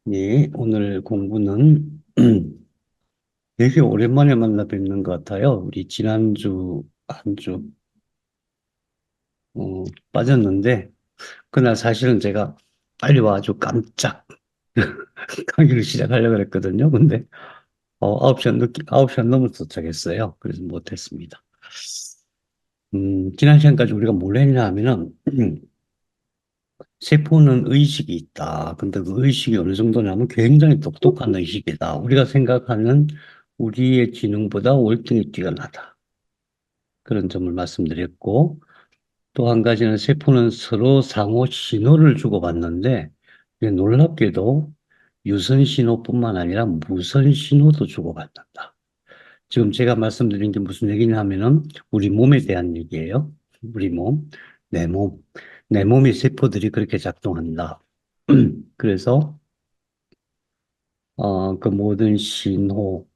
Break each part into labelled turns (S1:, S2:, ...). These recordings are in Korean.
S1: 네, 오늘 공부는 되게 오랜만에 만나 뵙는 것 같아요. 우리 지난주 한 주 빠졌는데 그날 사실은 제가 빨리 와가지고 깜짝 강의를 시작하려고 그랬거든요. 근데 9시 안 넘어서 도착했어요. 그래서 못했습니다. 지난 시간까지 우리가 뭘 했냐 하면은 세포는 의식이 있다. 근데 그 의식이 어느 정도냐면 굉장히 똑똑한 의식이다. 우리가 생각하는 우리의 지능보다 월등히 뛰어나다. 그런 점을 말씀드렸고, 또 한 가지는 세포는 서로 상호 신호를 주고받는데, 이게 놀랍게도 유선 신호뿐만 아니라 무선 신호도 주고받는다. 지금 제가 말씀드린 게 무슨 얘기냐 하면은 우리 몸에 대한 얘기예요. 우리 몸, 내 몸. 내 몸의 세포들이 그렇게 작동한다. 그래서 그 모든 신호,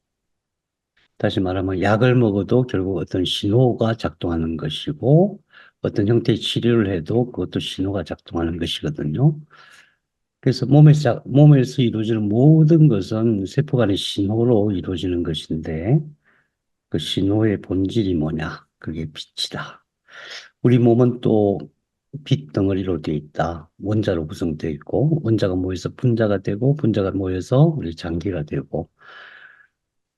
S1: 다시 말하면 약을 먹어도 결국 어떤 신호가 작동하는 것이고 어떤 형태의 치료를 해도 그것도 신호가 작동하는 것이거든요. 그래서 몸에서 이루어지는 모든 것은 세포 간의 신호로 이루어지는 것인데 그 신호의 본질이 뭐냐? 그게 빛이다. 우리 몸은 또 빛 덩어리로 되어 있다. 원자로 구성되어 있고 원자가 모여서 분자가 되고 분자가 모여서 우리 장기가 되고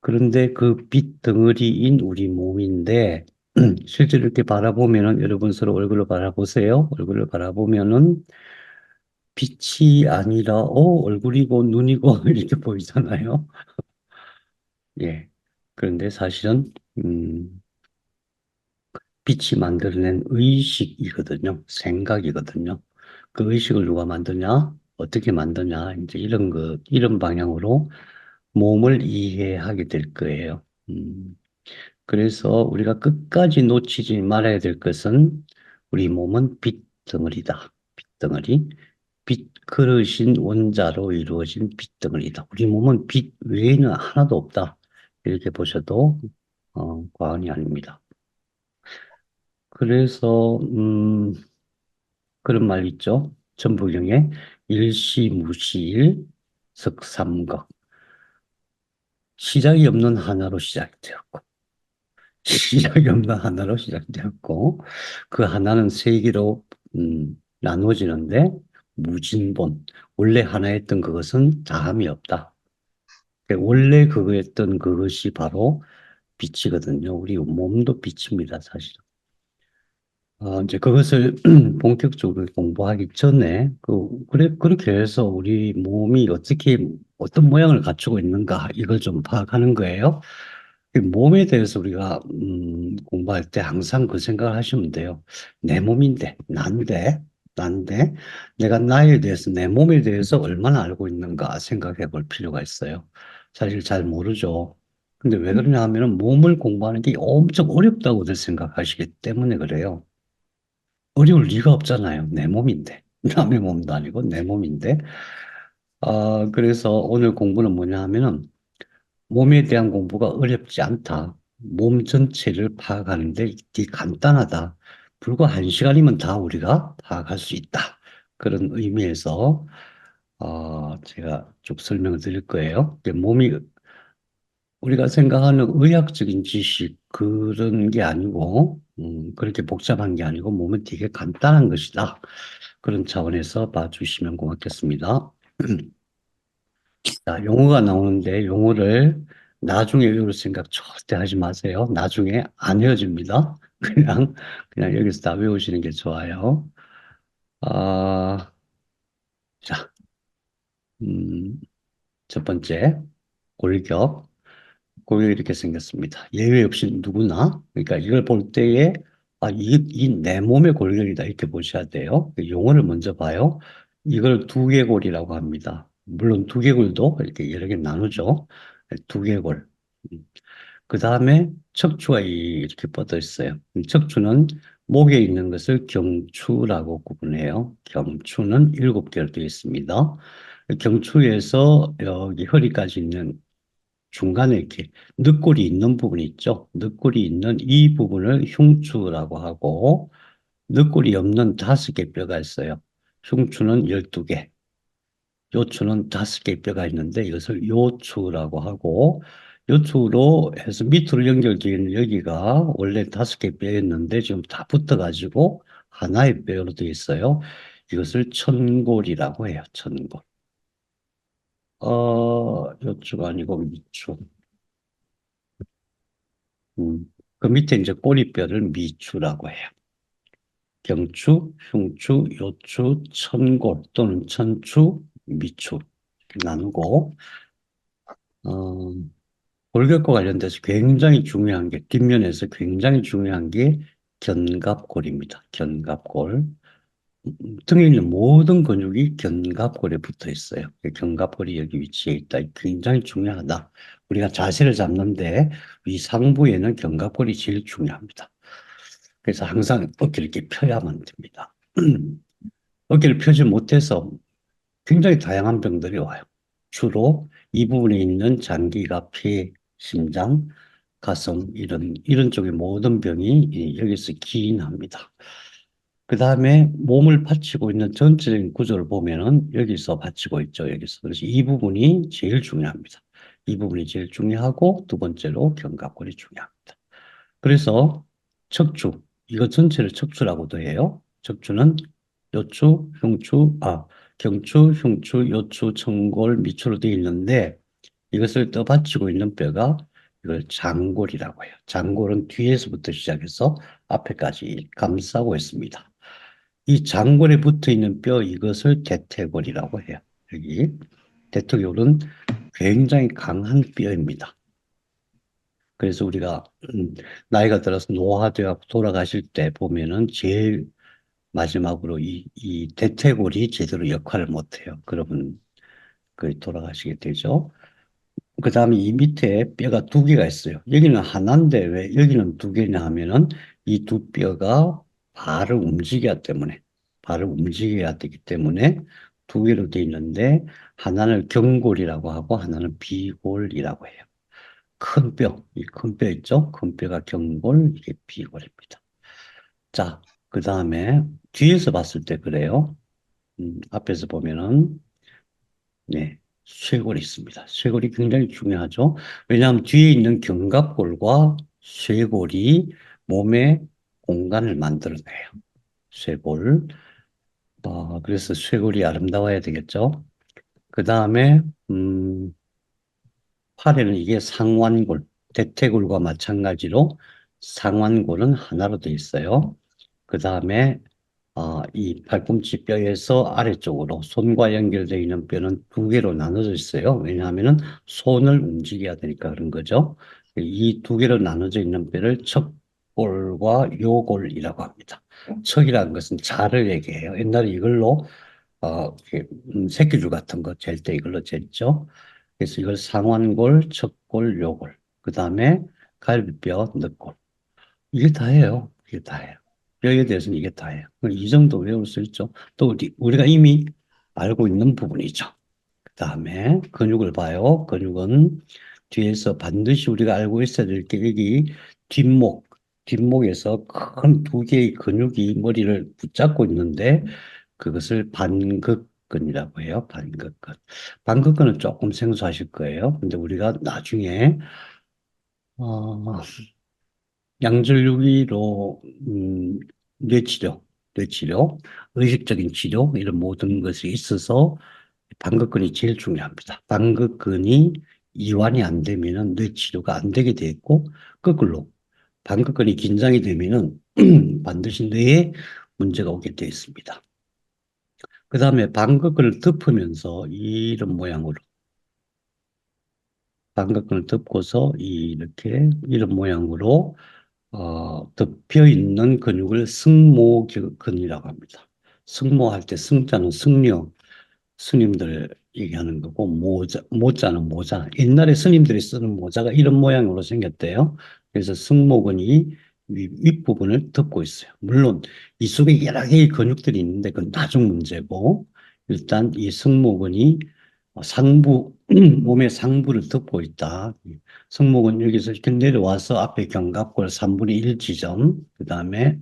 S1: 그런데 그 빛 덩어리인 우리 몸인데 실제로 이렇게 바라보면은 여러분 서로 얼굴을 바라보세요. 얼굴을 바라보면은 빛이 아니라 얼굴이고 눈이고 이렇게 보이잖아요. 예. 그런데 사실은 빛이 만들어낸 의식이거든요. 생각이거든요. 그 의식을 누가 만드냐? 어떻게 만드냐? 이제 이런 방향으로 몸을 이해하게 될 거예요. 그래서 우리가 끝까지 놓치지 말아야 될 것은 우리 몸은 빛덩어리다. 빛덩어리. 빛 그릇인 원자로 이루어진 빛덩어리다. 우리 몸은 빛 외에는 하나도 없다. 이렇게 보셔도 과언이 아닙니다. 그래서 그런 말 있죠. 천부경에 일시무시일 석삼각 시작이 없는 하나로 시작되었고 시작이 없는 하나로 시작되었고 그 하나는 세 개로 나누어지는데 무진본 원래 하나였던 그것은 다함이 없다. 원래 그거였던 그것이 바로 빛이거든요. 우리 몸도 빛입니다, 사실. 이제 그것을 본격적으로 공부하기 전에, 그렇게 해서 우리 몸이 어떤 모양을 갖추고 있는가, 이걸 좀 파악하는 거예요. 이 몸에 대해서 우리가, 공부할 때 항상 그 생각을 하시면 돼요. 내 몸인데, 난데, 내가 나에 대해서, 내 몸에 대해서 얼마나 알고 있는가 생각해 볼 필요가 있어요. 사실 잘 모르죠. 근데 왜 그러냐 하면은 몸을 공부하는 게 엄청 어렵다고들 생각하시기 때문에 그래요. 어려울 리가 없잖아요. 내 몸인데. 남의 몸도 아니고 내 몸인데. 그래서 오늘 공부는 뭐냐 하면은 몸에 대한 공부가 어렵지 않다. 몸 전체를 파악하는데 이게 간단하다. 불과 1시간이면 다 우리가 파악할 수 있다. 그런 의미에서 제가 쭉 설명을 드릴 거예요. 몸이 우리가 생각하는 의학적인 지식 그런 게 아니고 그렇게 복잡한 게 아니고 몸은 되게 간단한 것이다. 그런 차원에서 봐주시면 고맙겠습니다. 자, 용어가 나오는데 용어를 나중에 외울 생각 절대 하지 마세요. 나중에 안 헤어집니다. 그냥 여기서 다 외우시는 게 좋아요. 아, 자, 음, 첫 번째 골격. 골격이 이렇게 생겼습니다. 예외 없이 누구나 그러니까 이걸 볼 때에 이 내 몸의 골격이다 이렇게 보셔야 돼요. 그 용어를 먼저 봐요. 이걸 두개골이라고 합니다. 물론 두개골도 이렇게 여러 개 나누죠. 두개골. 그 다음에 척추가 이렇게 뻗어 있어요. 척추는 목에 있는 것을 경추라고 구분해요. 경추는 7개로 되어 있습니다. 경추에서 여기 허리까지 있는 중간에 이렇게 늑골이 있는 부분이 있죠. 늑골이 있는 이 부분을 흉추라고 하고 늑골이 없는 5개 뼈가 있어요. 흉추는 12개. 요추는 5개의 뼈가 있는데 이것을 요추라고 하고 요추로 해서 밑으로 연결되어 있는 여기가 원래 5개의 뼈였는데 지금 다 붙어가지고 하나의 뼈로 되어 있어요. 이것을 천골이라고 해요. 천골. 요추가 아니고 미추. 그 밑에 이제 꼬리뼈를 미추라고 해요. 경추, 흉추, 요추, 천골 또는 천추, 미추 이렇게 나누고 어, 골격과 관련돼서 굉장히 중요한 게 뒷면에서 굉장히 중요한 게 견갑골입니다. 견갑골. 등에 있는 모든 근육이 견갑골에 붙어 있어요. 그 견갑골이 여기 위치해 있다. 굉장히 중요하다. 우리가 자세를 잡는데 이 상부에는 견갑골이 제일 중요합니다. 그래서 항상 어깨를 이렇게 펴야만 됩니다. 어깨를 펴지 못해서 굉장히 다양한 병들이 와요. 주로 이 부분에 있는 장기가 폐, 심장, 가슴 이런 쪽의 모든 병이 여기서 기인합니다. 그 다음에 몸을 받치고 있는 전체적인 구조를 보면은 여기서 받치고 있죠. 여기서. 그래서 이 부분이 제일 중요합니다. 이 부분이 제일 중요하고 두 번째로 견갑골이 중요합니다. 그래서 척추, 이거 전체를 척추라고도 해요. 척추는 요추, 흉추, 경추, 흉추, 요추, 청골, 미추로 되어 있는데 이것을 떠받치고 있는 뼈가 이걸 장골이라고 해요. 장골은 뒤에서부터 시작해서 앞에까지 감싸고 있습니다. 이 장골에 붙어 있는 뼈 이것을 대퇴골이라고 해요. 여기 대퇴골은 굉장히 강한 뼈입니다. 그래서 우리가 나이가 들어서 노화되어 돌아가실 때 보면은 제일 마지막으로 이 대퇴골이 제대로 역할을 못해요. 그러면 거의 돌아가시게 되죠. 그 다음에 이 밑에 뼈가 2개가 있어요. 여기는 하나인데 왜 여기는 2개냐 하면은 이 두 뼈가 발을 움직여야 되기 때문에 2개로 되어 있는데 하나는 경골이라고 하고 하나는 비골이라고 해요. 큰 뼈, 이 큰 뼈 있죠? 큰 뼈가 경골, 이게 비골입니다. 자, 그 다음에 뒤에서 봤을 때 그래요. 앞에서 보면은 네, 쇄골이 있습니다. 쇄골이 굉장히 중요하죠. 왜냐하면 뒤에 있는 견갑골과 쇄골이 몸의 공간을 만들어내요. 쇄골. 그래서 쇄골이 아름다워야 되겠죠. 그 다음에 팔에는 이게 상완골, 대퇴골과 마찬가지로 상완골은 하나로 되어 있어요. 그 다음에 이 팔꿈치 뼈에서 아래쪽으로 손과 연결되어 있는 뼈는 2개로 나눠져 있어요. 왜냐하면 손을 움직여야 되니까 그런 거죠. 이 2개로 나눠져 있는 뼈를 척골과 요골이라고 합니다. 척이라는 것은 자를 얘기해요. 옛날에 이걸로 이렇게 새끼줄 같은 거 잴 때 이걸로 쟀죠. 그래서 이걸 상완골, 척골, 요골, 그 다음에 갈비뼈, 늑골. 이게 다예요. 이게 다예요. 뼈에 대해서는 이게 다예요. 이 정도 외울 수 있죠. 또 우리가 이미 알고 있는 부분이죠. 그 다음에 근육을 봐요. 근육은 뒤에서 반드시 우리가 알고 있어야 될 게 여기 뒷목에서 큰 2개의 근육이 머리를 붙잡고 있는데 그것을 반극근이라고 해요. 반극근. 반극근은 조금 생소하실 거예요. 근데 우리가 나중에 어, 양절유기로 뇌치료, 뇌치료, 의식적인 치료 이런 모든 것이 있어서 반극근이 제일 중요합니다. 반극근이 이완이 안 되면은 뇌치료가 안 되게 돼 있고 거꾸로 반극근이 긴장이 되면은 반드시 뇌에 문제가 오게 돼 있습니다. 그 다음에 반극근을 덮으면서 이런 모양으로 반극근을 덮고서 이렇게 이런 모양으로 덮여 있는 근육을 승모근이라고 합니다. 승모할 때 승자는 승려 스님들 얘기하는 거고 모자는 모자. 옛날에 스님들이 쓰는 모자가 이런 모양으로 생겼대요. 그래서 승모근이 윗부분을 덮고 있어요. 물론 이 속에 여러 개의 근육들이 있는데 그건 나중 문제고 일단 이 승모근이 상부 몸의 상부를 덮고 있다. 승모근 여기서 이렇게 내려와서 앞에 견갑골 3분의 1 지점, 그 다음에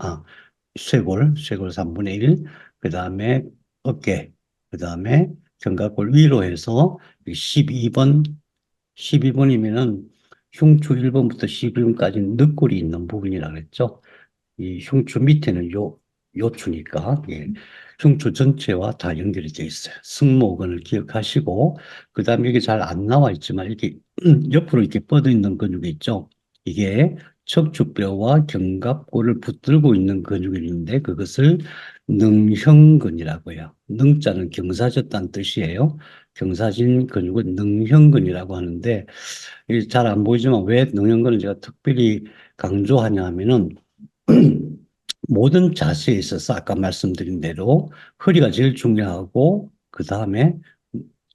S1: 쇄골 3분의 1, 그 다음에 어깨, 그 다음에 견갑골 위로 해서 12번, 12번이면은 흉추 1번부터 12번까지 늑골이 있는 부분이라 그랬죠. 이 흉추 밑에는 요추니까, 예. 흉추 전체와 다 연결이 되어 있어요. 승모근을 기억하시고, 그 다음에 이게 잘 안 나와 있지만, 이렇게 옆으로 이렇게 뻗어 있는 근육이 있죠. 이게 척추뼈와 견갑골을 붙들고 있는 근육이 있는데, 그것을 능형근이라고 해요. 능자는 경사졌다는 뜻이에요. 경사진 근육은 능형근이라고 하는데, 잘 안 보이지만 왜 능형근을 제가 특별히 강조하냐 하면은, 모든 자세에 있어서 아까 말씀드린 대로 허리가 제일 중요하고 그 다음에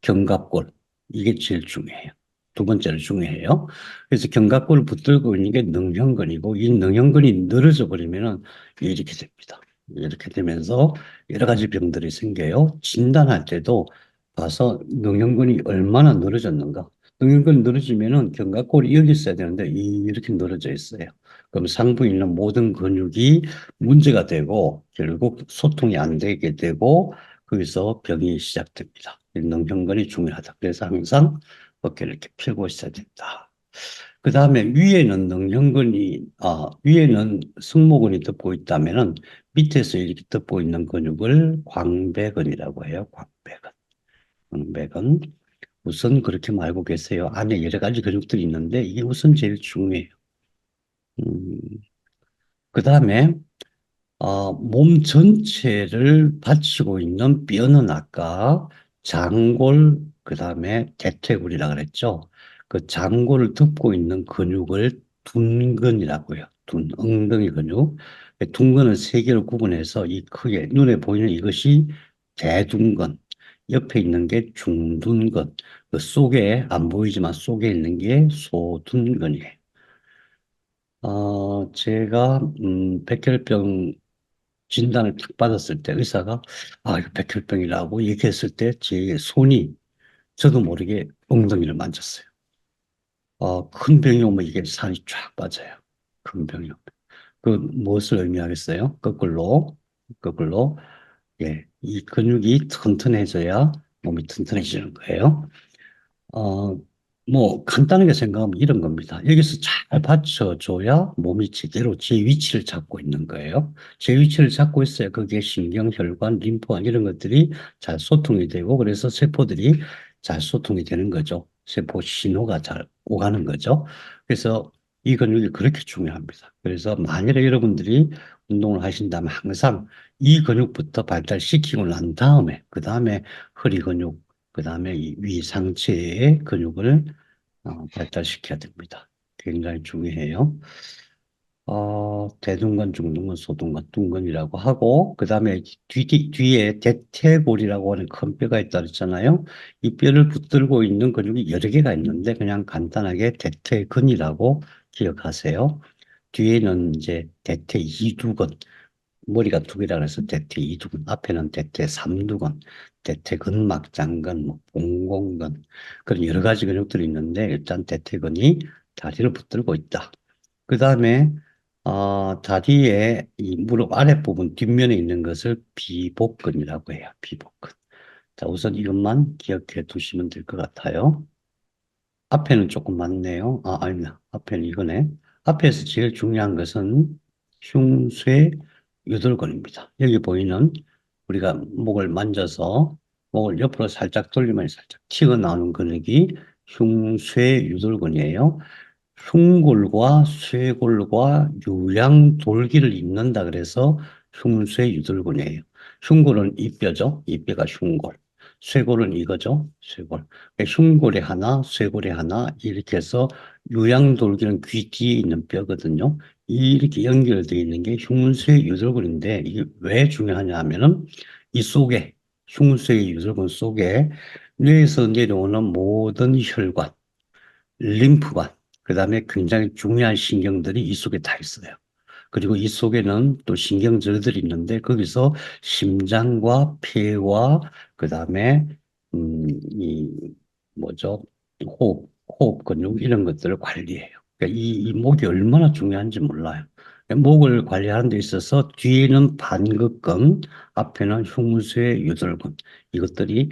S1: 견갑골 이게 제일 중요해요. 두 번째로 중요해요. 그래서 견갑골을 붙들고 있는 게 능형근이고 이 능형근이 늘어져 버리면은 이렇게 됩니다. 이렇게 되면서 여러 가지 병들이 생겨요. 진단할 때도 봐서 능형근이 얼마나 늘어졌는가. 능형근이 늘어지면은 견갑골이 여기 있어야 되는데 이렇게 늘어져 있어요. 그럼 상부에 있는 모든 근육이 문제가 되고 결국 소통이 안 되게 되고 거기서 병이 시작됩니다. 능형근이 중요하다. 그래서 항상 어깨를 이렇게 펴고 있어야 된다. 그 다음에 위에는 승모근이 덮고 있다면은 밑에서 이렇게 덮고 있는 근육을 광배근이라고 해요. 광배근. 광배근. 우선 그렇게 알고 계세요. 안에 여러 가지 근육들이 있는데 이게 우선 제일 중요해요. 음, 그 다음에 몸 전체를 받치고 있는 뼈는 아까 장골, 그 다음에 대퇴골이라 그랬죠. 그 장골을 덮고 있는 근육을 둔근이라고 해요. 엉덩이 근육. 둔근을 세 개로 구분해서 이 크게 눈에 보이는 이것이 대둔근, 옆에 있는 게 중둔근, 그 속에 안 보이지만 속에 있는 게 소둔근이에요. 제가 백혈병 진단을 딱 받았을 때 의사가 이거 백혈병이라고 얘기했을 때 제 손이 저도 모르게 엉덩이를 만졌어요. 큰 병이 오면 이게 살이 쫙 빠져요. 큰 병이 오면. 그 무엇을 의미하겠어요? 거꾸로 예, 이 근육이 튼튼해져야 몸이 튼튼해지는 거예요. 어, 뭐 간단하게 생각하면 이런 겁니다. 여기서 잘 받쳐줘야 몸이 제대로 제 위치를 잡고 있는 거예요. 제 위치를 잡고 있어야 거기에 신경, 혈관, 림프관 이런 것들이 잘 소통이 되고 그래서 세포들이 잘 소통이 되는 거죠. 세포 신호가 잘 오가는 거죠. 그래서 이 근육이 그렇게 중요합니다. 그래서 만일에 여러분들이 운동을 하신다면 항상 이 근육부터 발달시키고 난 다음에 그 다음에 허리 근육 그 다음에 이 위 상체의 근육을 발달시켜야 됩니다. 굉장히 중요해요. 대둔근, 중둔근, 소둔근, 둔근이라고 하고, 그 다음에 뒤에 대퇴골이라고 하는 큰 뼈가 있다 그랬잖아요. 이 뼈를 붙들고 있는 근육이 여러 개가 있는데, 그냥 간단하게 대퇴근이라고 기억하세요. 뒤에는 이제 대퇴이두근, 머리가 두 개라 그래서 대퇴 이두근, 앞에는 대퇴 삼두근, 대퇴 근막 장근, 뭐 봉공근 그런 여러 가지 근육들이 있는데 일단 대퇴근이 다리를 붙들고 있다. 그 다음에 다리의 이 무릎 아랫부분 뒷면에 있는 것을 비복근이라고 해요. 비복근. 자, 우선 이것만 기억해 두시면 될 것 같아요. 앞에는 조금 많네요. 아닙니다. 앞에는 이거네. 앞에서 제일 중요한 것은 흉쇄 유돌근입니다. 여기 보이는 우리가 목을 만져서 목을 옆으로 살짝 돌리면 살짝 튀어나오는 근육이 흉쇄 유돌근이에요. 흉골과 쇄골과 유양돌기를 잇는다 그래서 흉쇄 유돌근이에요. 흉골은 이 뼈죠. 이 뼈가 흉골. 쇄골은 이거죠. 쇄골. 흉골이 하나, 쇄골이 하나 이렇게 해서 유양돌기는 귀 뒤에 있는 뼈거든요. 이렇게 연결되어 있는 게 흉쇄 유돌근인데 이게 왜 중요하냐 하면은 이 속에 흉쇄 유돌근 속에 뇌에서 내려오는 모든 혈관 림프관, 그 다음에 굉장히 중요한 신경들이 이 속에 다 있어요. 그리고 이 속에는 또 신경절들이 있는데 거기서 심장과 폐와 그 다음에 이 뭐죠? 호흡 근육 이런 것들을 관리해요. 그러니까 이 목이 얼마나 중요한지 몰라요. 목을 관리하는 데 있어서 뒤에는 반극근, 앞에는 흉쇄 유돌근 이것들이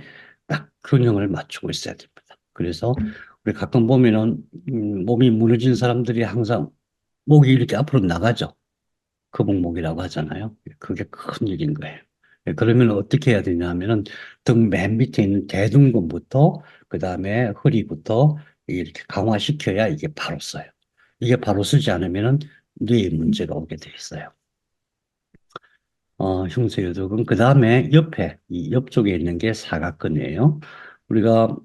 S1: 딱 균형을 맞추고 있어야 됩니다. 그래서 우리 가끔 보면은 몸이 무너진 사람들이 항상 목이 이렇게 앞으로 나가죠. 거북목이라고 하잖아요. 그게 큰 일인 거예요. 그러면 어떻게 해야 되냐 하면은 등 맨 밑에 있는 대둔근부터 그 다음에 허리부터 이렇게 강화시켜야 이게 바로 써요. 이게 바로 쓰지 않으면은 뇌에 문제가 오게 돼 있어요. 흉쇄유독은 그 다음에 옆에 이 옆쪽에 있는 게 사각근이에요. 우리가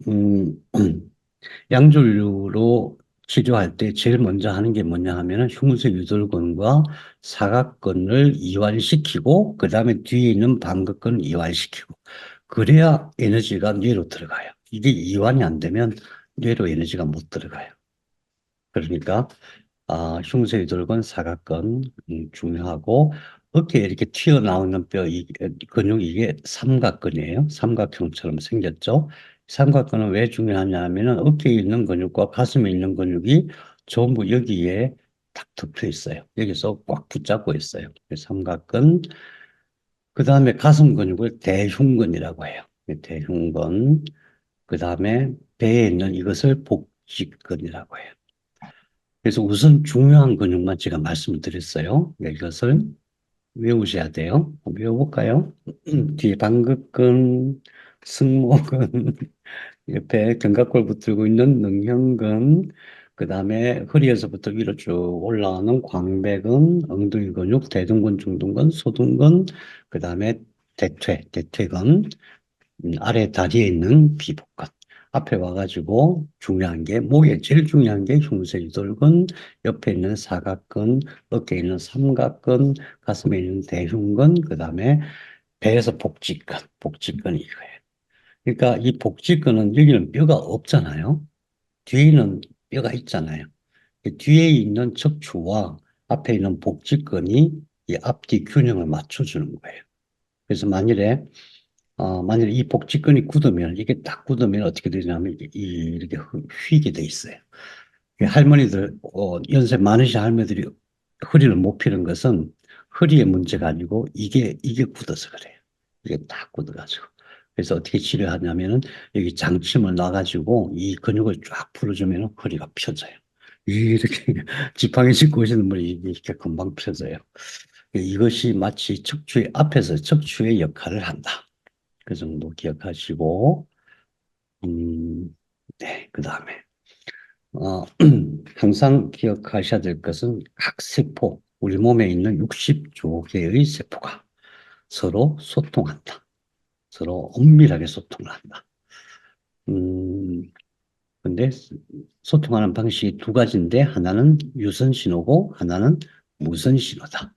S1: 양졸류로 치료할 때 제일 먼저 하는 게 뭐냐 하면은 흉쇄유돌근과 사각근을 이완시키고 그 다음에 뒤에 있는 방극근을 이완시키고 그래야 에너지가 뇌로 들어가요. 이게 이완이 안 되면 뇌로 에너지가 못 들어가요. 그러니까 흉쇄유돌근, 사각근 중요하고 어깨에 이렇게 튀어나오는 뼈, 근육 이게 삼각근이에요. 삼각형처럼 생겼죠. 삼각근은 왜 중요하냐 하면은 어깨에 있는 근육과 가슴에 있는 근육이 전부 여기에 딱 덮여 있어요. 여기서 꽉 붙잡고 있어요. 삼각근. 그 다음에 가슴 근육을 대흉근이라고 해요. 대흉근. 그 다음에 배에 있는 이것을 복직근이라고 해요. 그래서 우선 중요한 근육만 제가 말씀을 드렸어요. 이것을 외우셔야 돼요. 외워볼까요? 뒤에 방극근, 승모근, 옆에 견갑골 붙들고 있는 능형근, 그 다음에 허리에서부터 위로 쭉 올라오는 광배근, 엉덩이 근육, 대둔근, 중둔근, 소둔근, 그 다음에 대퇴근, 아래 다리에 있는 비복근. 앞에 와가지고 중요한 게, 목에 제일 중요한 게 흉쇄유돌근, 옆에 있는 사각근, 어깨에 있는 삼각근, 가슴에 있는 대흉근, 그 다음에 배에서 복직근, 복직근이 이거예요. 그러니까 이 복직근은 여기는 뼈가 없잖아요. 뒤에는 뼈가 있잖아요. 그 뒤에 있는 척추와 앞에 있는 복직근이 이 앞뒤 균형을 맞춰주는 거예요. 그래서 만약에 이 복직근이 굳으면, 이게 딱 굳으면 어떻게 되냐면, 이렇게 휘게 돼 있어요. 할머니들, 연세 많으신 할머니들이 허리를 못 펴는 것은 허리의 문제가 아니고, 이게 굳어서 그래요. 이게 딱 굳어가지고. 그래서 어떻게 치료하냐면은, 여기 장침을 놔가지고, 이 근육을 쫙 풀어주면 허리가 펴져요. 이렇게 지팡이 짚고 오시는 분이 이렇게 금방 펴져요. 이것이 마치 척추의 앞에서 척추의 역할을 한다. 그 정도 기억하시고, 네, 그 다음에, 어, 항상 기억하셔야 될 것은 각 세포, 우리 몸에 있는 60조 개의 세포가 서로 소통한다. 서로 엄밀하게 소통을 한다. 음, 근데 소통하는 방식이 두 가지인데, 하나는 유선 신호고, 하나는 무선 신호다.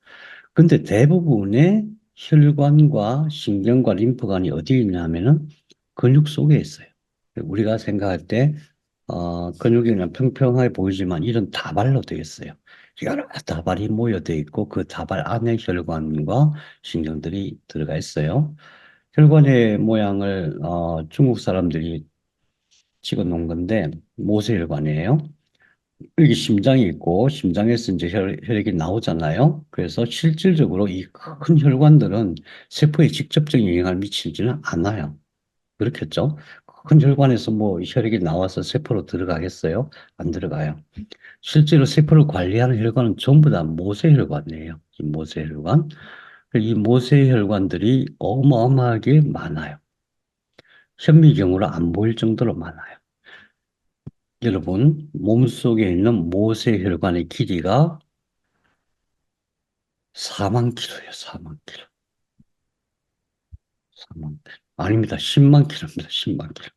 S1: 근데 대부분의 혈관과 신경과 림프관이 어디에 있냐 하면은 근육 속에 있어요. 우리가 생각할 때 근육이 그냥 평평하게 보이지만 이런 다발로 되어 있어요. 여러 다발이 모여져 있고 그 다발 안에 혈관과 신경들이 들어가 있어요. 혈관의 모양을 중국 사람들이 찍어 놓은 건데 모세혈관이에요. 여기 심장이 있고 심장에서 이제 혈액이 나오잖아요. 그래서 실질적으로 이 큰 혈관들은 세포에 직접적인 영향을 미치지는 않아요. 그렇겠죠? 큰 혈관에서 뭐 혈액이 나와서 세포로 들어가겠어요? 안 들어가요. 실제로 세포를 관리하는 혈관은 전부 다 모세혈관이에요. 이 모세혈관. 이 모세혈관들이 어마어마하게 많아요. 현미경으로 안 보일 정도로 많아요. 여러분, 몸속에 있는 모세혈관의 길이가 4만 킬로예요, 4만 킬로. 4만 킬로. 아닙니다. 10만 킬로입니다. 10만 킬로.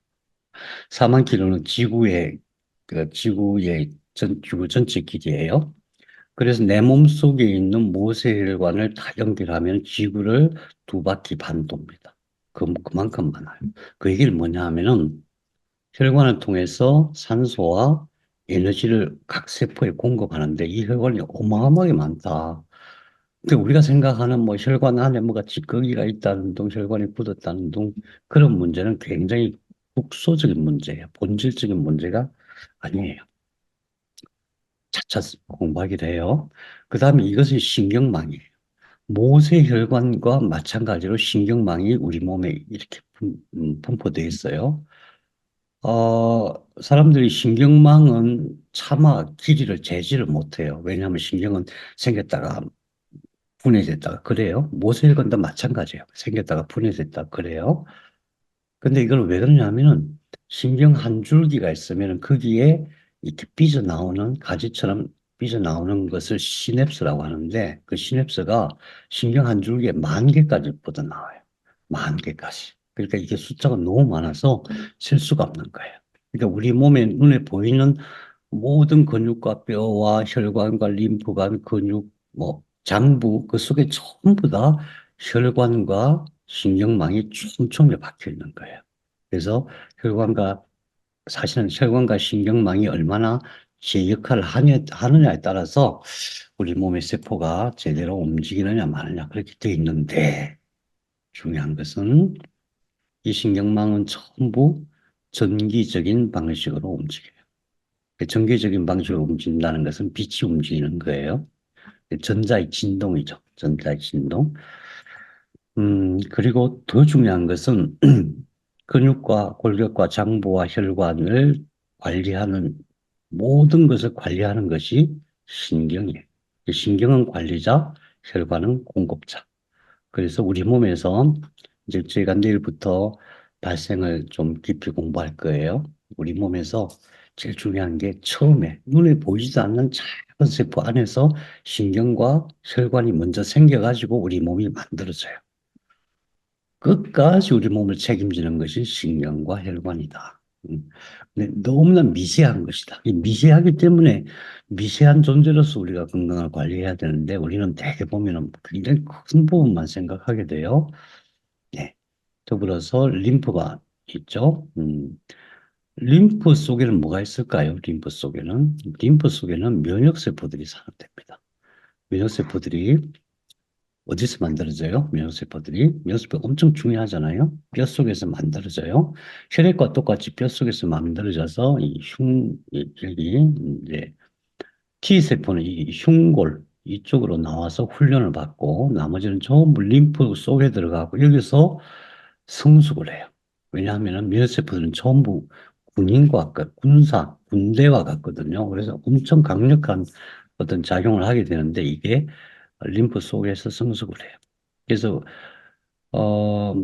S1: 4만 킬로는 지구의 지구 전체 길이에요. 그래서 내 몸속에 있는 모세혈관을 다 연결하면 지구를 두 바퀴 반 돕니다. 그만큼 많아요. 그 얘기는 뭐냐 하면은 혈관을 통해서 산소와 에너지를 각 세포에 공급하는데 이 혈관이 어마어마하게 많다. 근데 우리가 생각하는 뭐 혈관 안에 뭐가 찌꺼기가 있다는 둥, 혈관이 굳었다는 둥, 그런 문제는 굉장히 국소적인 문제예요. 본질적인 문제가 아니에요. 차차 공부하기로 해요. 그 다음에 이것은 신경망이에요. 모세혈관과 마찬가지로 신경망이 우리 몸에 이렇게 분포되어 있어요. 사람들이 신경망은 차마 길이를 재지를 못해요. 왜냐하면 신경은 생겼다가 분해됐다가 그래요. 모세혈관도 마찬가지예요. 생겼다가 분해됐다가 그래요. 근데 이걸 왜 그러냐면은 신경 한 줄기가 있으면 거기에 이렇게 삐져나오는 가지처럼 삐져나오는 것을 시냅스라고 하는데 그 시냅스가 신경 한 줄기에 10,000개까지 뻗어나와요. 10,000개까지. 그러니까 이게 숫자가 너무 많아서 셀 수가 없는 거예요. 그러니까 우리 몸에 눈에 보이는 모든 근육과 뼈와 혈관과 림프관, 근육, 뭐 장부 그 속에 전부 다 혈관과 신경망이 촘촘히 박혀 있는 거예요. 그래서 혈관과 사실은 혈관과 신경망이 얼마나 제 역할을 하느냐에 따라서 우리 몸의 세포가 제대로 움직이느냐 마느냐 그렇게 되어 있는데 중요한 것은 이 신경망은 전부 전기적인 방식으로 움직여요. 전기적인 방식으로 움직인다는 것은 빛이 움직이는 거예요. 전자의 진동이죠. 전자의 진동. 그리고 더 중요한 것은 근육과 골격과 장부와 혈관을 관리하는 모든 것을 관리하는 것이 신경이에요. 신경은 관리자, 혈관은 공급자. 그래서 우리 몸에서 이제 저희가 내일부터 발생을 좀 깊이 공부할 거예요. 우리 몸에서 제일 중요한 게 처음에 눈에 보이지도 않는 작은 세포 안에서 신경과 혈관이 먼저 생겨가지고 우리 몸이 만들어져요. 끝까지 우리 몸을 책임지는 것이 신경과 혈관이다. 근데 너무나 미세한 것이다. 이 미세하기 때문에 미세한 존재로서 우리가 건강을 관리해야 되는데 우리는 대개 보면은 굉장히 큰 부분만 생각하게 돼요. 네. 더불어서 림프가 있죠. 림프 속에는 뭐가 있을까요? 림프 속에는 면역세포들이 산업됩니다. 면역세포들이 어디서 만들어져요? 면역세포들이. 면역세포 엄청 중요하잖아요. 뼈 속에서 만들어져요. 혈액과 똑같이 뼈 속에서 만들어져서 여기 이제 T세포는 이 흉골 이쪽으로 나와서 훈련을 받고 나머지는 전부 림프 속에 들어가고 여기서 성숙을 해요. 왜냐하면 면역세포들은 전부 군대와 같거든요. 그래서 엄청 강력한 어떤 작용을 하게 되는데 이게 림프 속에서 성숙을 해요. 그래서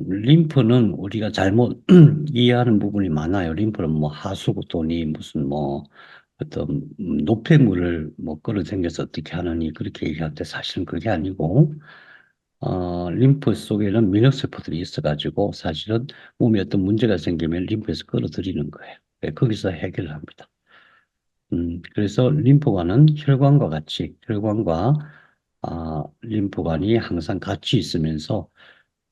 S1: 림프는 우리가 잘못 이해하는 부분이 많아요. 림프는 뭐 하수구통이 무슨 뭐 어떤 노폐물을 뭐 끌어당겨서 어떻게 하느니 그렇게 얘기하는데 사실은 그게 아니고 림프 속에는 면역세포들이 있어가지고 사실은 몸에 어떤 문제가 생기면 림프에서 끌어들이는 거예요. 네, 거기서 해결을 합니다. 그래서 림프관은 혈관과 같이 혈관과 림프관이 항상 같이 있으면서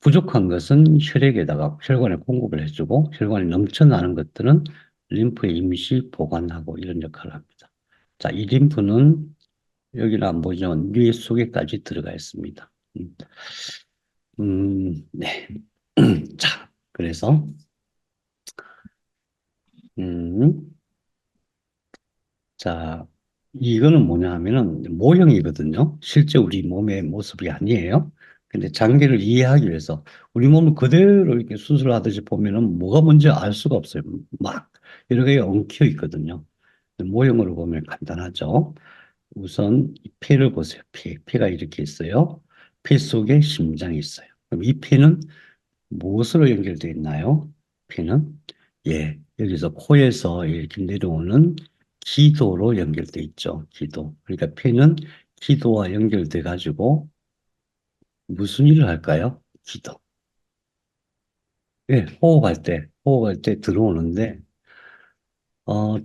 S1: 부족한 것은 혈액에다가 혈관에 공급을 해주고 혈관이 넘쳐나는 것들은 림프에 임시 보관하고 이런 역할을 합니다. 자, 이 림프는 여기는 안 보죠. 뇌 속에까지 들어가 있습니다. 네. 자, 그래서 음, 자, 이거는 뭐냐 하면은 모형이거든요. 실제 우리 몸의 모습이 아니에요. 근데 장기를 이해하기 위해서 우리 몸을 그대로 이렇게 수술하듯이 보면은 뭐가 뭔지 알 수가 없어요. 막 여러 개 엉켜 있거든요. 모형으로 보면 간단하죠. 우선 이 폐를 보세요. 폐가 이렇게 있어요. 폐 속에 심장이 있어요. 그럼 이 폐는 무엇으로 연결되어 있나요? 폐는 여기서 코에서 이렇게 내려오는 기도로 연결돼 있죠. 기도. 그러니까 폐는 기도와 연결돼 가지고 무슨 일을 할까요? 기도. 호흡할 때 들어오는데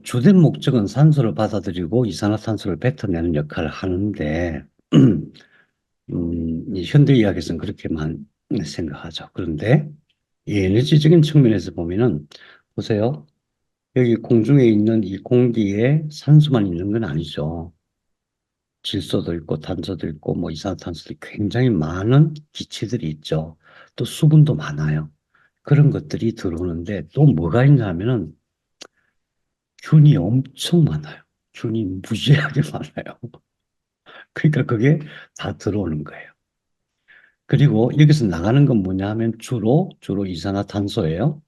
S1: 주된 목적은 산소를 받아들이고 이산화탄소를 뱉어내는 역할을 하는데 이 현대의학에서는 그렇게만 생각하죠. 그런데 이 에너지적인 측면에서 보면은 보세요. 여기 공중에 있는 이 공기에 산소만 있는 건 아니죠. 질소도 있고 탄소도 있고 뭐 이산화탄소도 굉장히 많은 기체들이 있죠. 또 수분도 많아요. 그런 것들이 들어오는데 또 뭐가 있냐 하면은 균이 엄청 많아요. 균이 무지하게 많아요. 그러니까 그게 다 들어오는 거예요. 그리고 여기서 나가는 건 뭐냐 하면 주로 이산화탄소예요.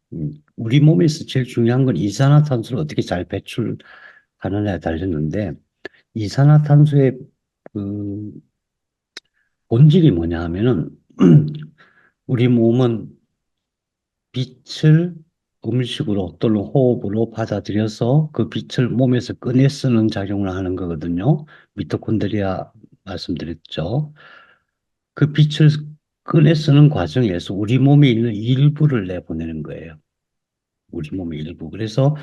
S1: 우리 몸에서 제일 중요한 건 이산화탄소를 어떻게 잘 배출하느냐에 달렸는데, 이산화탄소의 그 본질이 뭐냐 하면은, 우리 몸은 빛을 음식으로 또는 호흡으로 받아들여서 그 빛을 몸에서 꺼내 쓰는 작용을 하는 거거든요. 미토콘드리아 말씀드렸죠. 그 빛을 꺼내 쓰는 과정에서 우리 몸에 있는 일부를 내보내는 거예요. 우리 몸의 일부. 그래서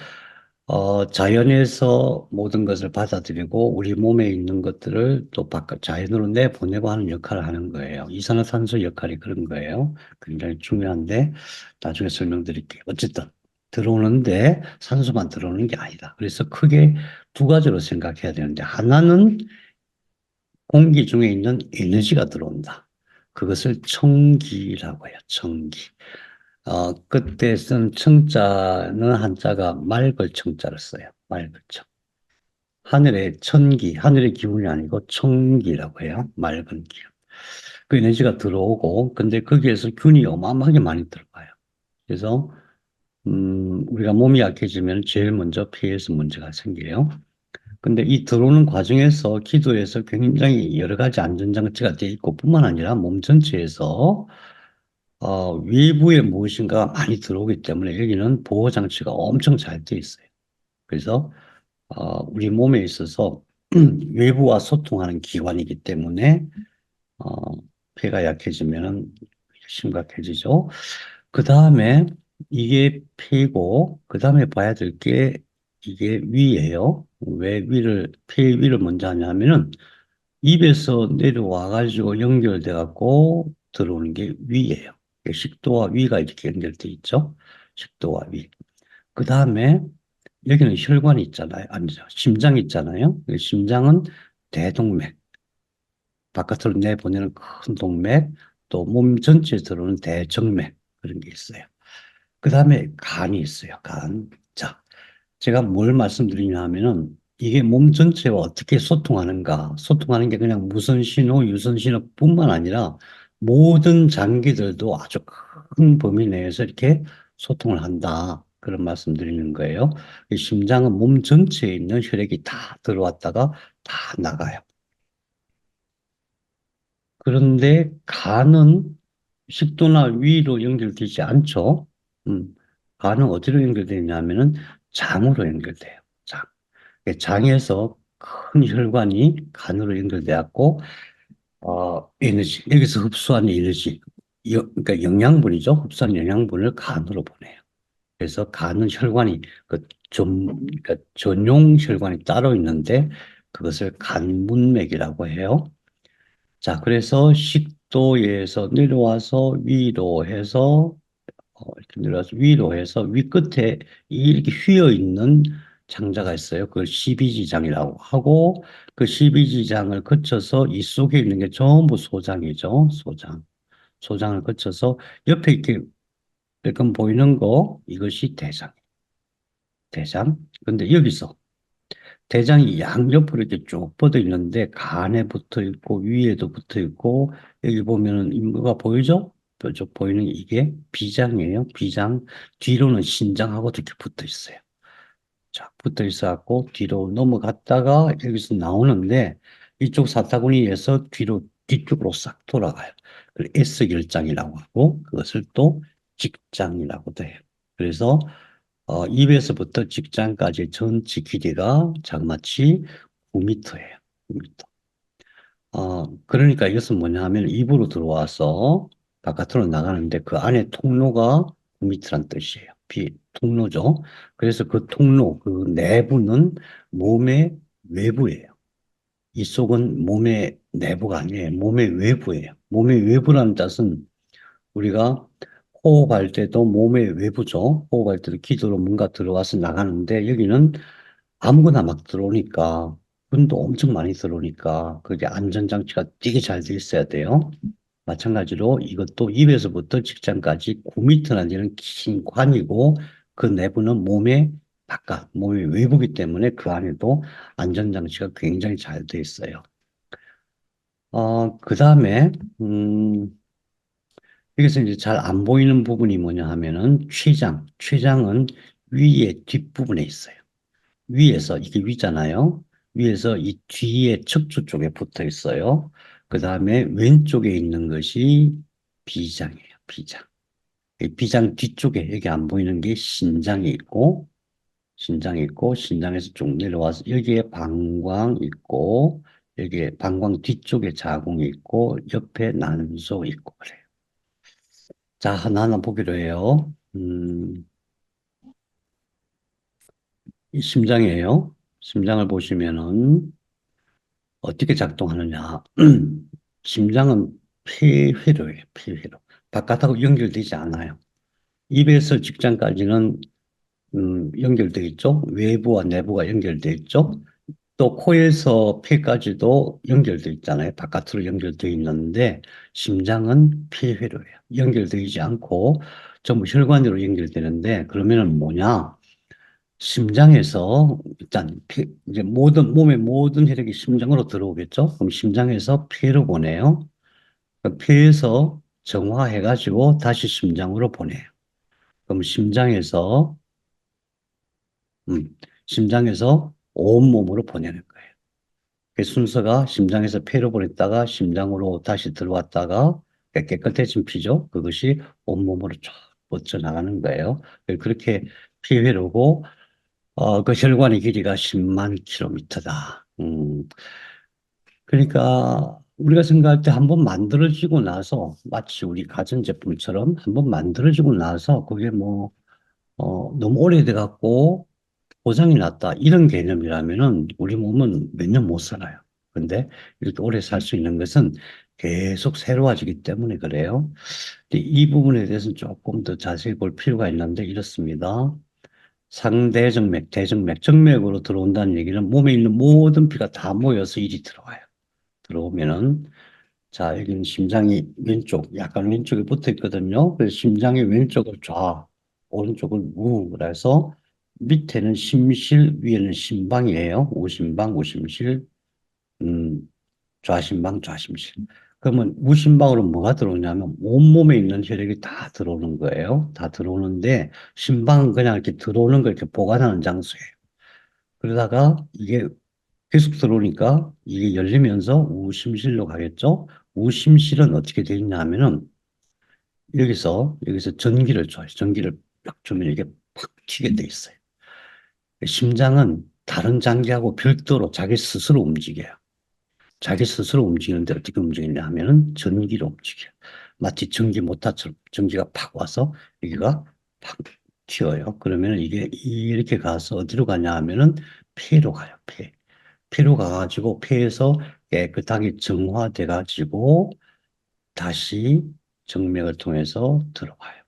S1: 자연에서 모든 것을 받아들이고 우리 몸에 있는 것들을 또 바깥 자연으로 내보내고 하는 역할을 하는 거예요. 이산화탄소 역할이 그런 거예요. 굉장히 중요한데 나중에 설명드릴게요. 어쨌든 들어오는데 산소만 들어오는 게 아니다. 그래서 크게 두 가지로 생각해야 되는데 하나는 공기 중에 있는 에너지가 들어온다. 그것을 청기라고 해요. 청기. 그때 쓴 청자는 한자가 맑을 청자를 써요. 맑을 청. 하늘의 천기, 하늘의 기운이 아니고 청기라고 해요. 맑은 기운. 그 에너지가 들어오고, 근데 거기에서 균이 어마어마하게 많이 들어가요. 그래서, 우리가 몸이 약해지면 제일 먼저 폐에서 문제가 생겨요. 근데 이 들어오는 과정에서 기도에서 굉장히 여러 가지 안전장치가 되어 있고, 뿐만 아니라 몸 전체에서 외부에 무엇인가 많이 들어오기 때문에 여기는 보호장치가 엄청 잘 돼 있어요. 그래서 우리 몸에 있어서 외부와 소통하는 기관이기 때문에 어, 폐가 약해지면은 심각해지죠. 그 다음에 이게 폐고, 그 다음에 봐야 될 게 이게 위예요. 왜 폐 위를 먼저 하냐면은 입에서 내려와 가지고 연결돼 갖고 들어오는 게 위예요. 식도와 위가 이렇게 연결돼 있죠. 식도와 위. 그 다음에 여기는 혈관이 있잖아요. 아니죠. 심장이 있잖아요. 심장은 대동맥, 바깥으로 내보내는 큰 동맥, 또 몸 전체에 들어오는 대정맥, 그런 게 있어요. 그 다음에 간이 있어요. 간. 자, 제가 뭘 말씀드리냐 하면은 이게 몸 전체와 어떻게 소통하는가. 소통하는 게 그냥 무선 신호, 유선 신호뿐만 아니라 모든 장기들도 아주 큰 범위 내에서 이렇게 소통을 한다. 그런 말씀드리는 거예요. 이 심장은 몸 전체에 있는 혈액이 다 들어왔다가 다 나가요. 그런데 간은 식도나 위로 연결되지 않죠. 음, 간은 어디로 연결되냐면은 장으로 연결돼요. 장. 장에서 큰 혈관이 간으로 연결되었고, 에너지, 여기서 흡수한 에너지, 그러니까 영양분이죠. 흡수한 영양분을 간으로 보내요. 그래서 간은 혈관이, 그러니까 전용 혈관이 따로 있는데, 그것을 간문맥이라고 해요. 자, 그래서 식도에서 내려와서 위로 해서 이렇게 내려와서 위로 해서 위 끝에 이렇게 휘어 있는 장자가 있어요. 그걸 십이지장이라고 하고 그 십이지장을 거쳐서 이 속에 있는 게 전부 소장이죠. 소장. 소장을 거쳐서 옆에 이렇게 약간 보이는 거 이것이 대장. 대장. 근데 여기서 대장이 양옆으로 이렇게 쭉 뻗어 있는데 간에 붙어 있고 위에도 붙어 있고 여기 보면은 뭐가 보이죠? 뾰족 보이는 이게 비장이에요. 비장 뒤로는 신장하고 이렇게 붙어 있어요. 자, 붙어 있어갖고 뒤로 넘어갔다가 여기서 나오는데 이쪽 사타구니에서 뒤쪽으로 싹 돌아가요. 그걸 S결장이라고 하고 그것을 또 직장이라고도 해요. 그래서 입에서부터 직장까지 전체 길이가 자그마치 9m예요. 9m. 그러니까 이것은 뭐냐 하면 입으로 들어와서 바깥으로 나가는데 그 안에 통로가 9m란 뜻이에요. 통로죠. 그래서 그 통로, 그 내부는 몸의 외부예요. 이 속은 몸의 내부가 아니에요. 몸의 외부예요. 몸의 외부라는 뜻은 우리가 호흡할 때도 몸의 외부죠. 호흡할 때도 기도로 뭔가 들어와서 나가는데 여기는 아무거나 막 들어오니까 분도 엄청 많이 들어오니까 그게 안전장치가 되게 잘 돼 있어야 돼요. 마찬가지로 이것도 입에서부터 직장까지 9m나 되는 긴 관이고 그 내부는 몸의 바깥, 몸의 외부이기 때문에 그 안에도 안전장치가 굉장히 잘 돼 있어요. 그 다음에, 여기서 이제 잘 안 보이는 부분이 뭐냐 하면은 췌장. 췌장은 위에 뒷부분에 있어요. 위에서, 이게 위잖아요. 위에서 이 뒤에 척추 쪽에 붙어 있어요. 그 다음에 왼쪽에 있는 것이 비장이에요. 비장. 이 비장 뒤쪽에 여기 안 보이는 게 신장이 있고, 신장이 있고, 신장에서 쭉 내려와서 여기에 방광 있고, 여기에 방광 뒤쪽에 자궁이 있고, 옆에 난소 있고 그래요. 자, 하나하나 보기로 해요. 이 심장이에요. 심장을 보시면은 어떻게 작동하느냐. 심장은 폐회로예요. 폐회로. 바깥하고 연결되지 않아요. 입에서 직장까지는 연결돼 있죠. 외부와 내부가 연결돼 있죠. 또 코에서 폐까지도 연결돼 있잖아요. 바깥으로 연결돼 있는데 심장은 폐회로예요. 연결되지 않고 전부 혈관으로 연결되는데 그러면은 뭐냐? 심장에서 일단 이제 모든 몸의 모든 혈액이 심장으로 들어오겠죠. 그럼 심장에서 폐로 보내요. 그 폐에서 정화해가지고 다시 심장으로 보내요. 그럼 음, 심장에서 온몸으로 보내는 거예요. 그 순서가 심장에서 폐로 보냈다가 심장으로 다시 들어왔다가 깨끗해진 피죠. 그것이 온몸으로 쫙 뻗쳐나가는 거예요. 그렇게 피회로고 그 혈관의 길이가 10만 킬로미터다. 그러니까 우리가 생각할 때 한번 만들어지고 나서 마치 우리 가전제품처럼 한번 만들어지고 나서 그게 뭐 너무 오래돼 갖고 고장이 났다 이런 개념이라면은 우리 몸은 몇 년 못 살아요. 근데 이렇게 오래 살 수 있는 것은 계속 새로워지기 때문에 그래요. 근데 이 부분에 대해서는 조금 더 자세히 볼 필요가 있는데 이렇습니다. 상대정맥, 대정맥, 정맥으로 들어온다는 얘기는 몸에 있는 모든 피가 다 모여서 이리 들어와요. 들어오면은 자, 여기는 심장이 왼쪽, 약간 왼쪽에 붙어 있거든요. 그래서 심장의 왼쪽을 좌, 오른쪽을 우, 그래서 밑에는 심실, 위에는 심방이에요. 우심방, 우심실, 음, 좌심방, 좌심실. 그러면 우심방으로 뭐가 들어오냐면 온몸에 있는 혈액이 다 들어오는 거예요. 다 들어오는데 심방은 그냥 이렇게 들어오는 걸 이렇게 보관하는 장소예요. 그러다가 이게 계속 들어오니까 이게 열리면서 우심실로 가겠죠. 우심실은 어떻게 되어 있냐 하면은 여기서 전기를 줘요. 전기를 막 주면 이게 팍 튀게 돼 있어요. 심장은 다른 장기하고 별도로 자기 스스로 움직여요. 자기 스스로 움직이는데 어떻게 움직이냐 하면은 전기로 움직여요. 마치 전기 모터처럼 전기가 팍 와서 여기가 팍 튀어요. 그러면 이게 이렇게 가서 어디로 가냐 하면은 폐로 가요. 폐. 폐로 가가지고 폐에서 깨끗하게 정화돼 가지고 다시 정맥을 통해서 들어와요.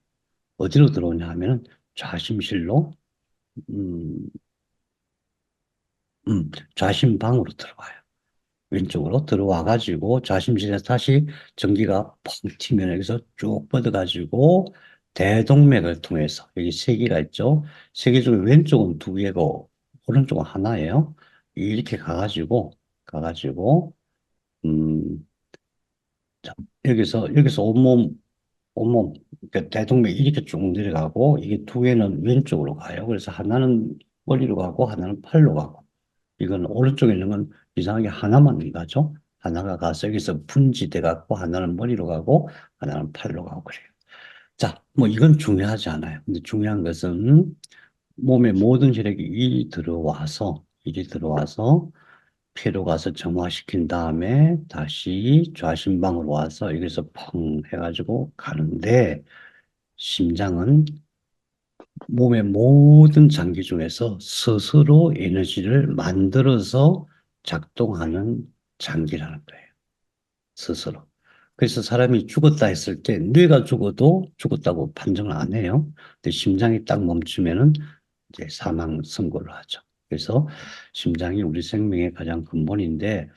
S1: 어디로 들어오냐 하면은 좌심실로 음, 좌심방으로 들어와요. 왼쪽으로 들어와 가지고 좌심실에서 다시 전기가 펑 튀면 여기서 쭉 뻗어 가지고 대동맥을 통해서 여기 세 개가 있죠. 세 개 중에 왼쪽은 두 개고 오른쪽은 하나예요. 이렇게 가가지고 음, 자, 여기서 온몸, 그러니까 대동맥이 이렇게 쭉 내려가고, 이게 두 개는 왼쪽으로 가요. 그래서 하나는 머리로 가고, 하나는 팔로 가고. 이건 오른쪽에 있는 건 이상하게 하나만 가죠. 하나가 가서 여기서 분지돼 갖고, 하나는 머리로 가고, 하나는 팔로 가고 그래요. 자, 뭐 이건 중요하지 않아요. 근데 중요한 것은 몸의 모든 혈액이 이리 들어와서 피로 가서 정화시킨 다음에 다시 좌심방으로 와서 여기서 펑 해가지고 가는데 심장은 몸의 모든 장기 중에서 스스로 에너지를 만들어서 작동하는 장기라는 거예요. 스스로. 그래서 사람이 죽었다 했을 때 뇌가 죽어도 죽었다고 판정을 안 해요. 근데 심장이 딱 멈추면은 이제 사망 선고를 하죠. 그래서 심장이 우리 생명의 가장 근본인데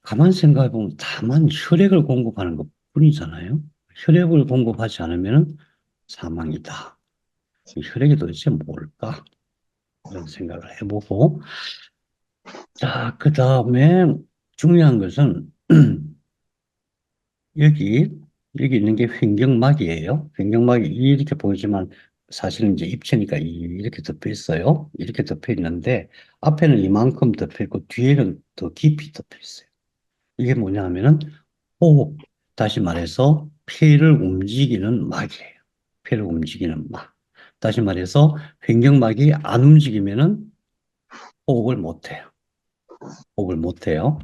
S1: 가만 생각해 보면 다만 혈액을 공급하는 것뿐이잖아요. 혈액을 공급하지 않으면 사망이다. 이 혈액이 도대체 뭘까? 이런 생각을 해보고 자, 그 다음에 중요한 것은 여기 여기 있는 게 횡격막이에요. 횡격막이 이렇게 보이지만 사실은 이제 입체니까 이렇게 덮여 있어요. 이렇게 덮여 있는데 앞에는 이만큼 덮여 있고 뒤에는 더 깊이 덮여 있어요. 이게 뭐냐 하면은 호흡, 다시 말해서 폐를 움직이는 막이에요. 폐를 움직이는 막. 다시 말해서 횡격막이 안 움직이면은 호흡을 못 해요. 호흡을 못 해요.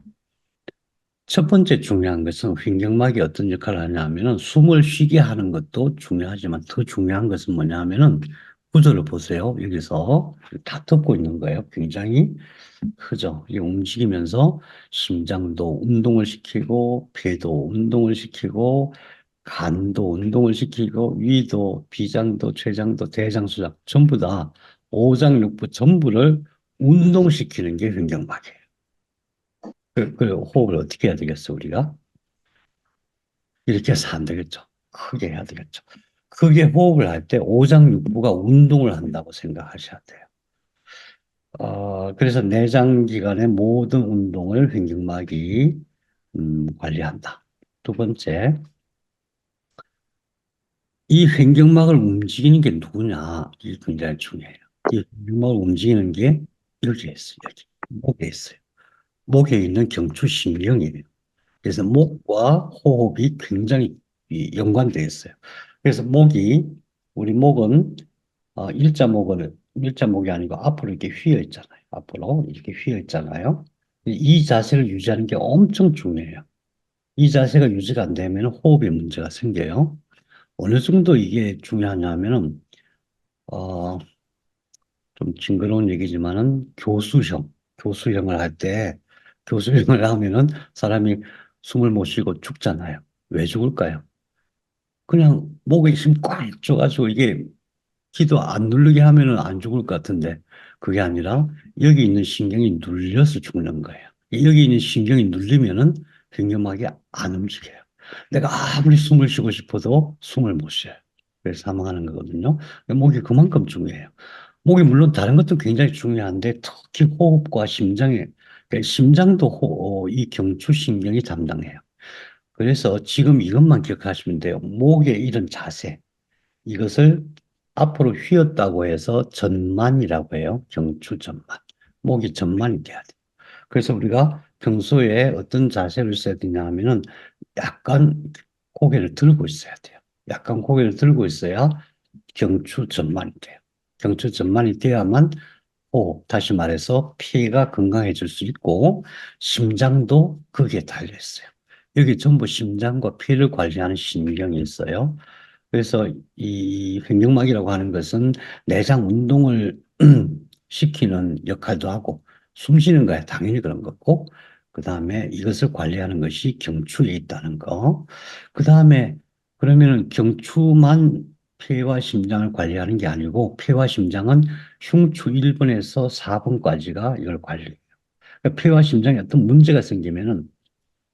S1: 첫 번째 중요한 것은 횡격막이 어떤 역할을 하냐 하면은 숨을 쉬게 하는 것도 중요하지만 더 중요한 것은 뭐냐 하면은 구조를 보세요. 여기서 다 덮고 있는 거예요. 굉장히 크죠. 이게 움직이면서 심장도 운동을 시키고 폐도 운동을 시키고 간도 운동을 시키고 위도 비장도 췌장도 대장 수장 전부 다 오장육부 전부를 운동시키는 게 횡격막이에요. 그리고 호흡을 어떻게 해야 되겠어 우리가? 이렇게 해서 안 되겠죠. 크게 해야 되겠죠. 크게 호흡을 할 때 오장육부가 운동을 한다고 생각하셔야 돼요. 그래서 내장기관의 모든 운동을 횡격막이 관리한다. 두 번째, 이 횡격막을 움직이는 게 누구냐? 이게 굉장히 중요해요. 이 횡격막을 움직이는 게 여기에 있어요. 여기. 목에 있어요. 목에 있는 경추신경이에요. 그래서 목과 호흡이 굉장히 연관되어 있어요. 그래서 우리 목은 일자목이 아니고 앞으로 이렇게 휘어 있잖아요. 앞으로 이렇게 휘어 있잖아요. 이 자세를 유지하는 게 엄청 중요해요. 이 자세가 유지가 안 되면 호흡에 문제가 생겨요. 어느 정도 이게 중요하냐면은, 어, 좀 징그러운 얘기지만은 교수형을 할 때, 교수형을 하면은 사람이 숨을 못 쉬고 죽잖아요. 왜 죽을까요? 그냥 목에 힘 꽉 줘가지고 이게 기도 안 누르게 하면은 안 죽을 것 같은데 그게 아니라 여기 있는 신경이 눌려서 죽는 거예요. 여기 있는 신경이 눌리면은 횡격막이 안 움직여요. 내가 아무리 숨을 쉬고 싶어도 숨을 못 쉬어요. 그래서 사망하는 거거든요. 목이 그만큼 중요해요. 목이 물론 다른 것도 굉장히 중요한데 특히 호흡과 그러니까 심장도 이 경추신경이 담당해요. 그래서 지금 이것만 기억하시면 돼요. 목의 이런 자세. 이것을 앞으로 휘었다고 해서 전만이라고 해요. 경추 전만. 목이 전만이 돼야 돼. 그래서 우리가 평소에 어떤 자세를 써야 되냐 하면은 약간 고개를 들고 있어야 돼요. 약간 고개를 들고 있어야 경추 전만이 돼요. 경추 전만이 돼야만 다시 말해서 폐가 건강해질 수 있고 심장도 거기에 달려 있어요. 여기 전부 심장과 폐를 관리하는 신경이 있어요. 그래서 이 횡격막이라고 하는 것은 내장 운동을 시키는 역할도 하고 숨 쉬는 거야 당연히 그런 거고 그 다음에 이것을 관리하는 것이 경추에 있다는 거. 그 다음에 그러면은 경추만 폐와 심장을 관리하는 게 아니고 폐와 심장은 흉추 1번에서 4번까지가 이걸 관리해요. 그러니까 폐와 심장에 어떤 문제가 생기면은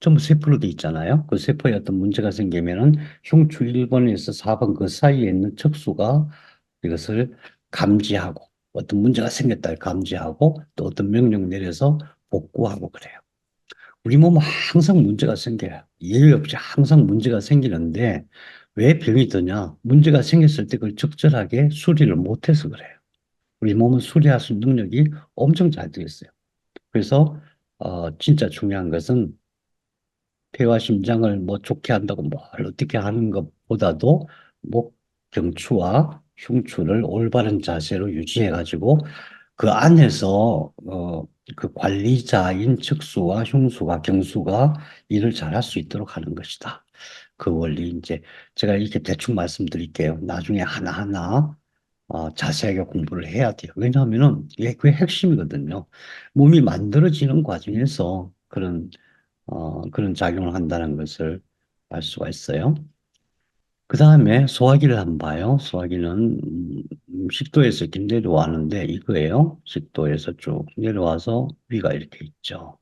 S1: 전부 세포로 돼 있잖아요. 그 세포에 어떤 문제가 생기면은 흉추 1번에서 4번 그 사이에 있는 척수가 이것을 감지하고 어떤 문제가 생겼다를 감지하고 또 어떤 명령 내려서 복구하고 그래요. 우리 몸은 항상 문제가 생겨요. 예외 없이 항상 문제가 생기는데 왜 병이 드냐? 문제가 생겼을 때 그걸 적절하게 수리를 못해서 그래요. 우리 몸은 수리할 수 있는 능력이 엄청 잘 되어 있어요. 그래서 진짜 중요한 것은 폐와 심장을 뭐 좋게 한다고 뭘 어떻게 하는 것보다도 목 경추와 흉추를 올바른 자세로 유지해 가지고 그 안에서 그 관리자인 척수와 흉수가 경수가 일을 잘할 수 있도록 하는 것이다. 그 원리 이제 제가 이렇게 대충 말씀드릴게요. 나중에 하나하나 자세하게 공부를 해야 돼요. 왜냐하면은 이게 그게 핵심이거든요. 몸이 만들어지는 과정에서 그런 작용을 한다는 것을 알 수가 있어요. 그 다음에 소화기를 한번 봐요. 소화기는 식도에서 이렇게 내려와는데 이거예요. 식도에서 쭉 내려와서 위가 이렇게 있죠.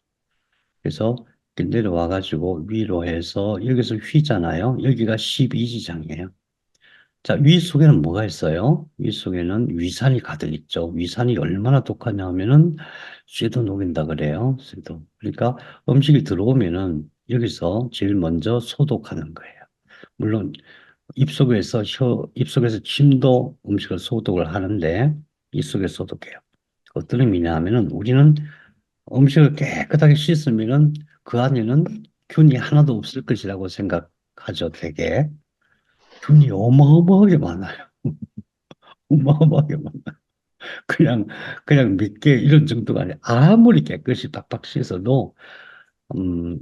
S1: 그래서 이렇게 내려와가지고 위로 해서 여기서 휘잖아요. 여기가 12지장이에요. 자, 위 속에는 뭐가 있어요? 위 속에는 위산이 가득 있죠. 위산이 얼마나 독하냐 하면은 쇠도 녹인다 그래요. 쇠도. 그러니까 음식이 들어오면은 여기서 제일 먼저 소독하는 거예요. 물론 입속에서 침도 음식을 소독을 하는데 입속에 소독해요. 어떤 의미냐 하면은 우리는 음식을 깨끗하게 씻으면은 그 안에는 균이 하나도 없을 것이라고 생각하죠, 되게. 균이 어마어마하게 많아요. 어마어마하게 많아요. 그냥, 그냥 믿게 이런 정도가 아니라 아무리 깨끗이 팍팍 씻어도, 음,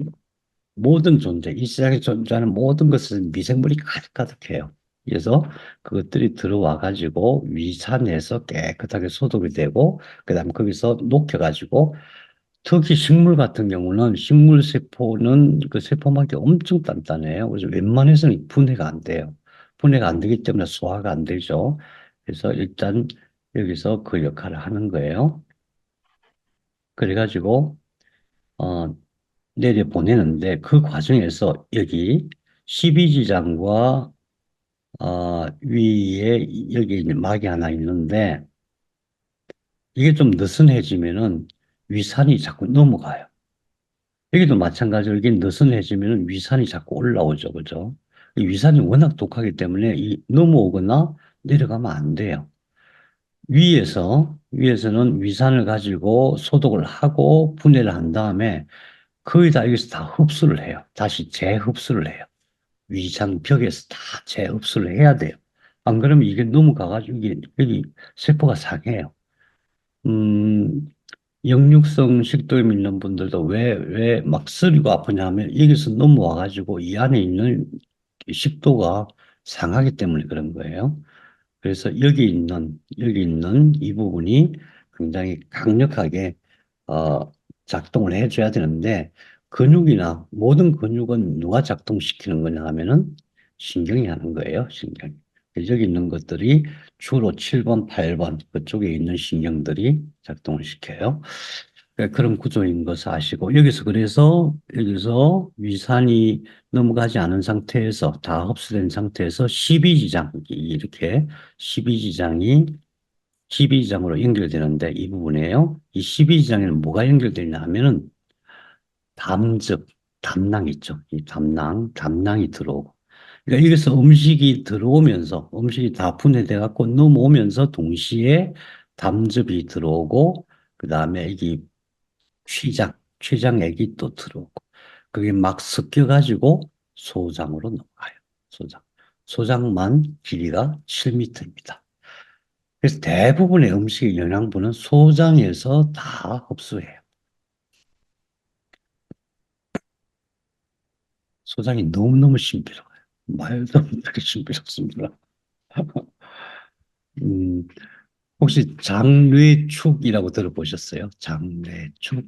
S1: 모든 존재, 이 세상에 존재하는 모든 것은 미생물이 가득가득해요. 그래서 그것들이 들어와 가지고 위산에서 깨끗하게 소독이 되고, 그다음 거기서 녹여가지고, 특히 식물 같은 경우는 식물 세포는 그 세포막이 엄청 단단해요. 그래서 웬만해서는 분해가 안 돼요. 분해가 안 되기 때문에 소화가 안 되죠. 그래서 일단 여기서 그 역할을 하는 거예요. 그래가지고 어, 내려 보내는데 그 과정에서 여기 십이지장과 위에 여기 이제 막이 하나 있는데 이게 좀 느슨해지면은 위산이 자꾸 넘어가요. 여기도 마찬가지로 이게 느슨해지면 위산이 자꾸 올라오죠. 그죠? 이 위산이 워낙 독하기 때문에 이 넘어오거나 내려가면 안 돼요. 위에서는 위산을 가지고 소독을 하고 분해를 한 다음에 거의 다 여기서 다 흡수를 해요. 다시 재흡수를 해요. 위장 벽에서 다 재흡수를 해야 돼요. 안 그러면 이게 넘어가가지고 여기 세포가 상해요. 음, 역류성 식도염 있는 분들도 왜 막 쓰리고 아프냐 하면 여기서 넘어와가지고 이 안에 있는 식도가 상하기 때문에 그런 거예요. 그래서 여기 있는 이 부분이 굉장히 강력하게, 어, 작동을 해줘야 되는데, 근육이나 모든 근육은 누가 작동시키는 거냐 하면은 신경이 하는 거예요, 신경. 여기 있는 것들이 주로 7번, 8번 그쪽에 있는 신경들이 작동을 시켜요. 그러니까 그런 구조인 것을 아시고 여기서 위산이 넘어가지 않은 상태에서 다 흡수된 상태에서 12지장 이렇게 12지장이 12지장으로 연결되는데 이 부분이에요. 이 12지장에는 뭐가 연결되냐 하면은 담즙, 담낭 있죠. 이 담낭이 들어오고. 그러니까 여기서 음식이 다 분해돼 갖고 넘어오면서 동시에 담즙이 들어오고 그다음에 이게 췌장액이 또 들어오고, 그게 막 섞여가지고 소장으로 넘어가요. 소장. 소장만 길이가 7m입니다. 그래서 대부분의 음식의 영양분은 소장에서 다 흡수해요. 소장이 너무너무 신비로워요. 말도 못하게 신비롭습니다. 음, 혹시 장뇌축이라고 들어보셨어요? 장뇌축,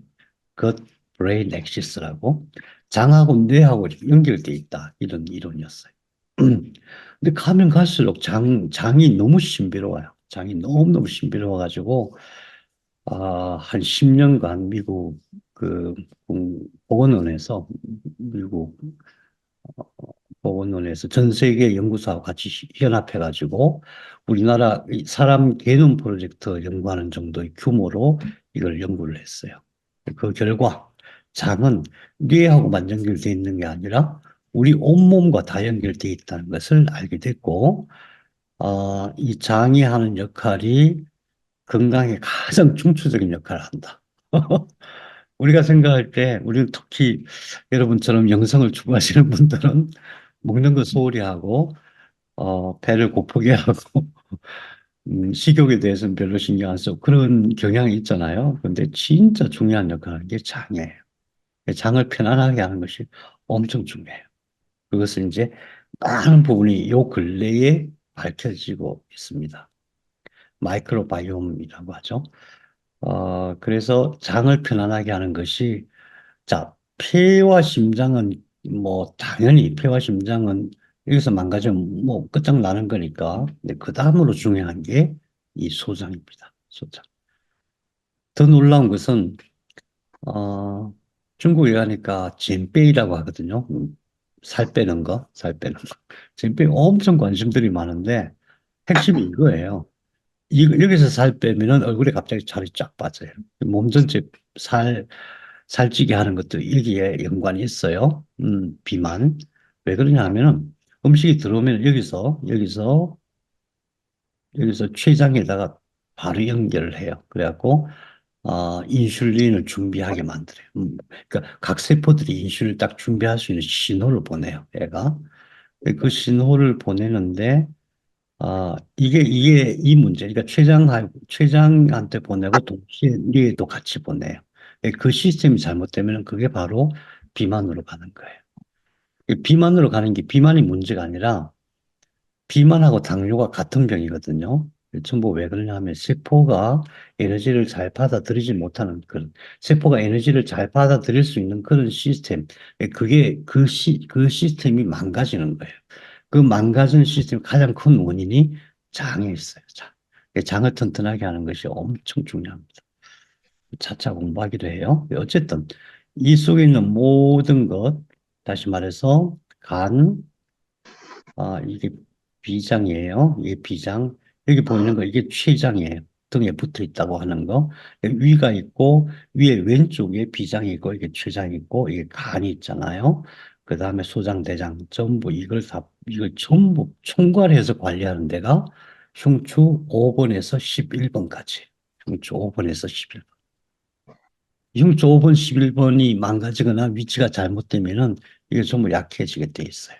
S1: gut brain axis라고. 장하고 뇌하고 이렇게 연결돼 있다. 이런 이론이었어요. 근데 가면 갈수록 장이 너무 신비로워요. 장이 너무너무 신비로워가지고, 한 10년간 미국 그 보건원에서, 미국 보건원에서 전 세계 연구소하고 같이 연합해가지고 우리나라 이 사람 개념 프로젝트 연구하는 정도의 규모로 이걸 연구를 했어요. 그 결과 장은 뇌하고만 연결되어 있는 게 아니라 우리 온몸과 다 연결되어 있다는 것을 알게 됐고, 이 장이 하는 역할이 건강에 가장 중추적인 역할을 한다. 우리가 생각할 때, 우리는 특히 여러분처럼 영성을 추구하시는 분들은 먹는 거 소홀히 하고, 배를 고프게 하고, 식욕에 대해서는 별로 신경 안 쓰고 그런 경향이 있잖아요. 근데 진짜 중요한 역할을 하는 게 장이에요. 장을 편안하게 하는 것이 엄청 중요해요. 그것은 이제 많은 부분이 요 근래에 밝혀지고 있습니다. 마이크로바이옴이라고 하죠. 그래서 장을 편안하게 하는 것이, 자, 폐와 심장은 뭐 당연히 폐와 심장은 여기서 망가지면 뭐 끝장나는 거니까. 근데 그 다음으로 중요한 게 이 소장입니다. 소장. 더 놀라운 것은 중국에 가니까 젠페이라고 하거든요. 살 빼는 거. 젠페이 엄청 관심들이 많은데 핵심이 이거예요. 여기서 살 빼면은 얼굴에 갑자기 살이 쫙 빠져요. 몸 전체 살, 살찌게 하는 것도 여기에 연관이 있어요. 비만. 왜 그러냐 하면은 음식이 들어오면 여기서 췌장에다가 바로 연결을 해요. 그래갖고 인슐린을 준비하게 만들어요. 그러니까 각 세포들이 인슐린을 딱 준비할 수 있는 신호를 보내요. 애가. 그 신호를 보내는데 이게 이 문제. 그러니까 췌장한테 보내고 동시에 뇌에도 같이 보내요. 그 시스템이 잘못되면 그게 바로 비만으로 가는 거예요. 비만으로 가는 게 비만이 문제가 아니라 비만하고 당뇨가 같은 병이거든요. 전부 왜 그러냐 하면 세포가 에너지를 잘 받아들이지 못하는 그런, 세포가 에너지를 잘 받아들일 수 있는 그런 시스템, 그게 그 시스템이 망가지는 거예요. 그 망가진 시스템 가장 큰 원인이 장에 있어요. 장. 장을 튼튼하게 하는 것이 엄청 중요합니다. 차차 공부하기도 해요. 어쨌든 이 속에 있는 모든 것, 다시 말해서 간, 이게 비장이에요. 이게 비장. 여기 보이는 거, 이게 췌장이에요. 등에 붙어 있다고 하는 거. 위가 있고, 위에 왼쪽에 비장이 있고, 이게 췌장이 있고, 이게 간이 있잖아요. 그 다음에 소장, 대장, 전부 이걸 전부 총괄해서 관리하는 데가 흉추 5번에서 11번까지. 흉추 5번에서 11번. 흉추 5번, 11번이 망가지거나 위치가 잘못되면은 이게 전부 약해지게 돼 있어요.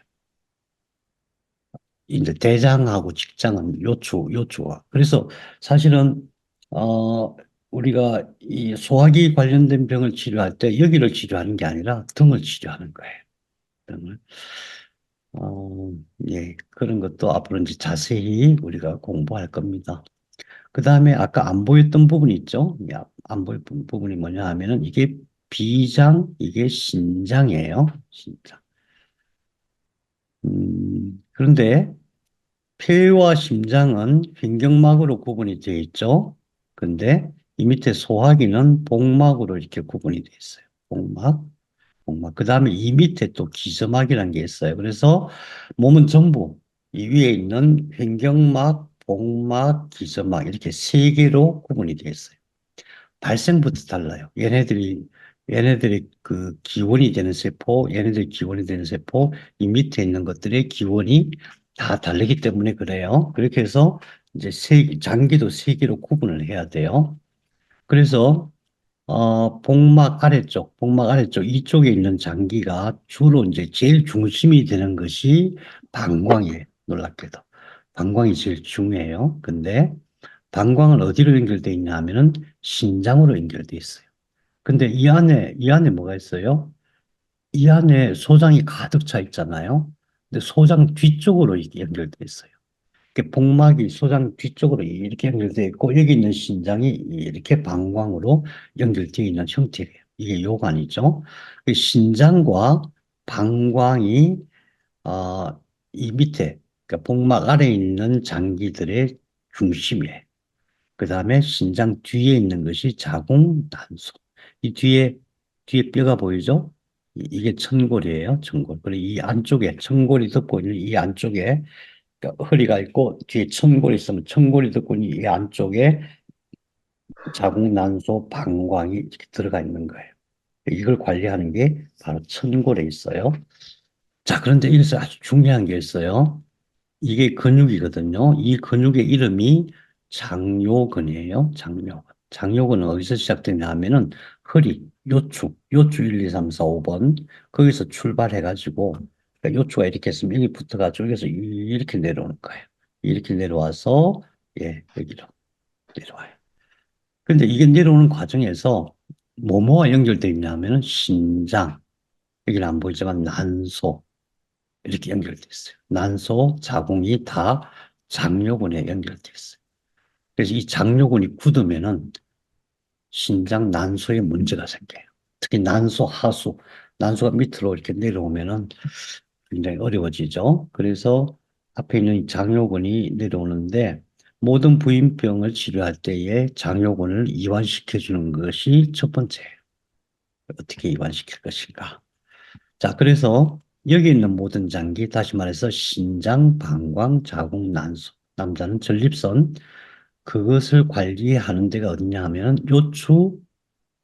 S1: 이제 대장하고 직장은 요추가. 그래서 사실은, 우리가 이 소화기 관련된 병을 치료할 때 여기를 치료하는 게 아니라 등을 치료하는 거예요. 등을. 어, 예, 그런 것도 앞으로 이제 자세히 우리가 공부할 겁니다. 그 다음에 아까 안 보였던 부분이 있죠? 안 보였던 부분이 뭐냐 하면은 이게 비장, 이게 신장이에요. 신장. 그런데 폐와 심장은 횡격막으로 구분이 되어 있죠. 근데 이 밑에 소화기는 복막으로 이렇게 구분이 되어 있어요. 복막. 그 다음에 이 밑에 또 기저막이라는 게 있어요. 그래서 몸은 전부 이 위에 있는 횡격막, 복막, 기저막 이렇게 세 개로 구분이 되어 있어요. 발생부터 달라요. 얘네들이 그 기원이 되는 세포, 얘네들이 기원이 되는 세포, 이 밑에 있는 것들의 기원이 다 다르기 때문에 그래요. 그렇게 해서 이제 장기도 세 개로 구분을 해야 돼요. 그래서 복막 아래쪽 이쪽에 있는 장기가 주로 이제 제일 중심이 되는 것이 방광이에요. 놀랍게도. 방광이 제일 중요해요. 근데 방광은 어디로 연결되어 있냐 하면은 신장으로 연결되어 있어요. 근데 이 안에 뭐가 있어요? 이 안에 소장이 가득 차 있잖아요. 근데 소장 뒤쪽으로 이렇게 연결되어 있어요. 복막이 소장 뒤쪽으로 이렇게 연결되어 있고 여기 있는 신장이 이렇게 방광으로 연결되어 있는 형태예요. 이게 요관이죠. 그 신장과 방광이 어, 이 밑에 그러니까 복막 아래에 있는 장기들의 중심이에요. 그 다음에 신장 뒤에 있는 것이 자궁 난소. 이 뒤에 뼈가 보이죠? 이게 천골이에요. 천골. 그리고 이 안쪽에 천골이 덮고 있는 이 안쪽에 그러니까 허리가 있고 뒤에 천골이 있으면 천골이 덮고 있는 이 안쪽에 자궁 난소 방광이 이렇게 들어가 있는 거예요. 이걸 관리하는 게 바로 천골에 있어요. 자, 그런데 여기서 아주 중요한 게 있어요. 이게 근육이거든요. 이 근육의 이름이 장요근이에요. 장요근. 장요근은 어디서 시작되냐 하면은 허리, 요추 1, 2, 3, 4, 5번 거기서 출발해가지고 그러니까 요추가 이렇게 있으면 여기 붙어가지고 여기서 이렇게 내려오는 거예요. 이렇게 내려와서 여기로 내려와요. 근데 이게 내려오는 과정에서 뭐뭐와 연결되어 있냐 하면은 신장, 여기는 안 보이지만 난소, 이렇게 연결돼 있어요. 난소, 자궁이 다 장요근에 연결돼 있어요. 그래서 이 장요근이 굳으면은 신장 난소에 문제가 생겨요. 특히 난소 하수, 난소가 밑으로 이렇게 내려오면은 굉장히 어려워지죠. 그래서 앞에 있는 이 장요근이 내려오는데 모든 부인병을 치료할 때에 장요근을 이완시켜 주는 것이 첫 번째예요. 어떻게 이완시킬 것인가? 자, 그래서 여기 있는 모든 장기, 다시 말해서 신장, 방광, 자궁, 난소, 남자는 전립선, 그것을 관리하는 데가 어디냐 하면 요추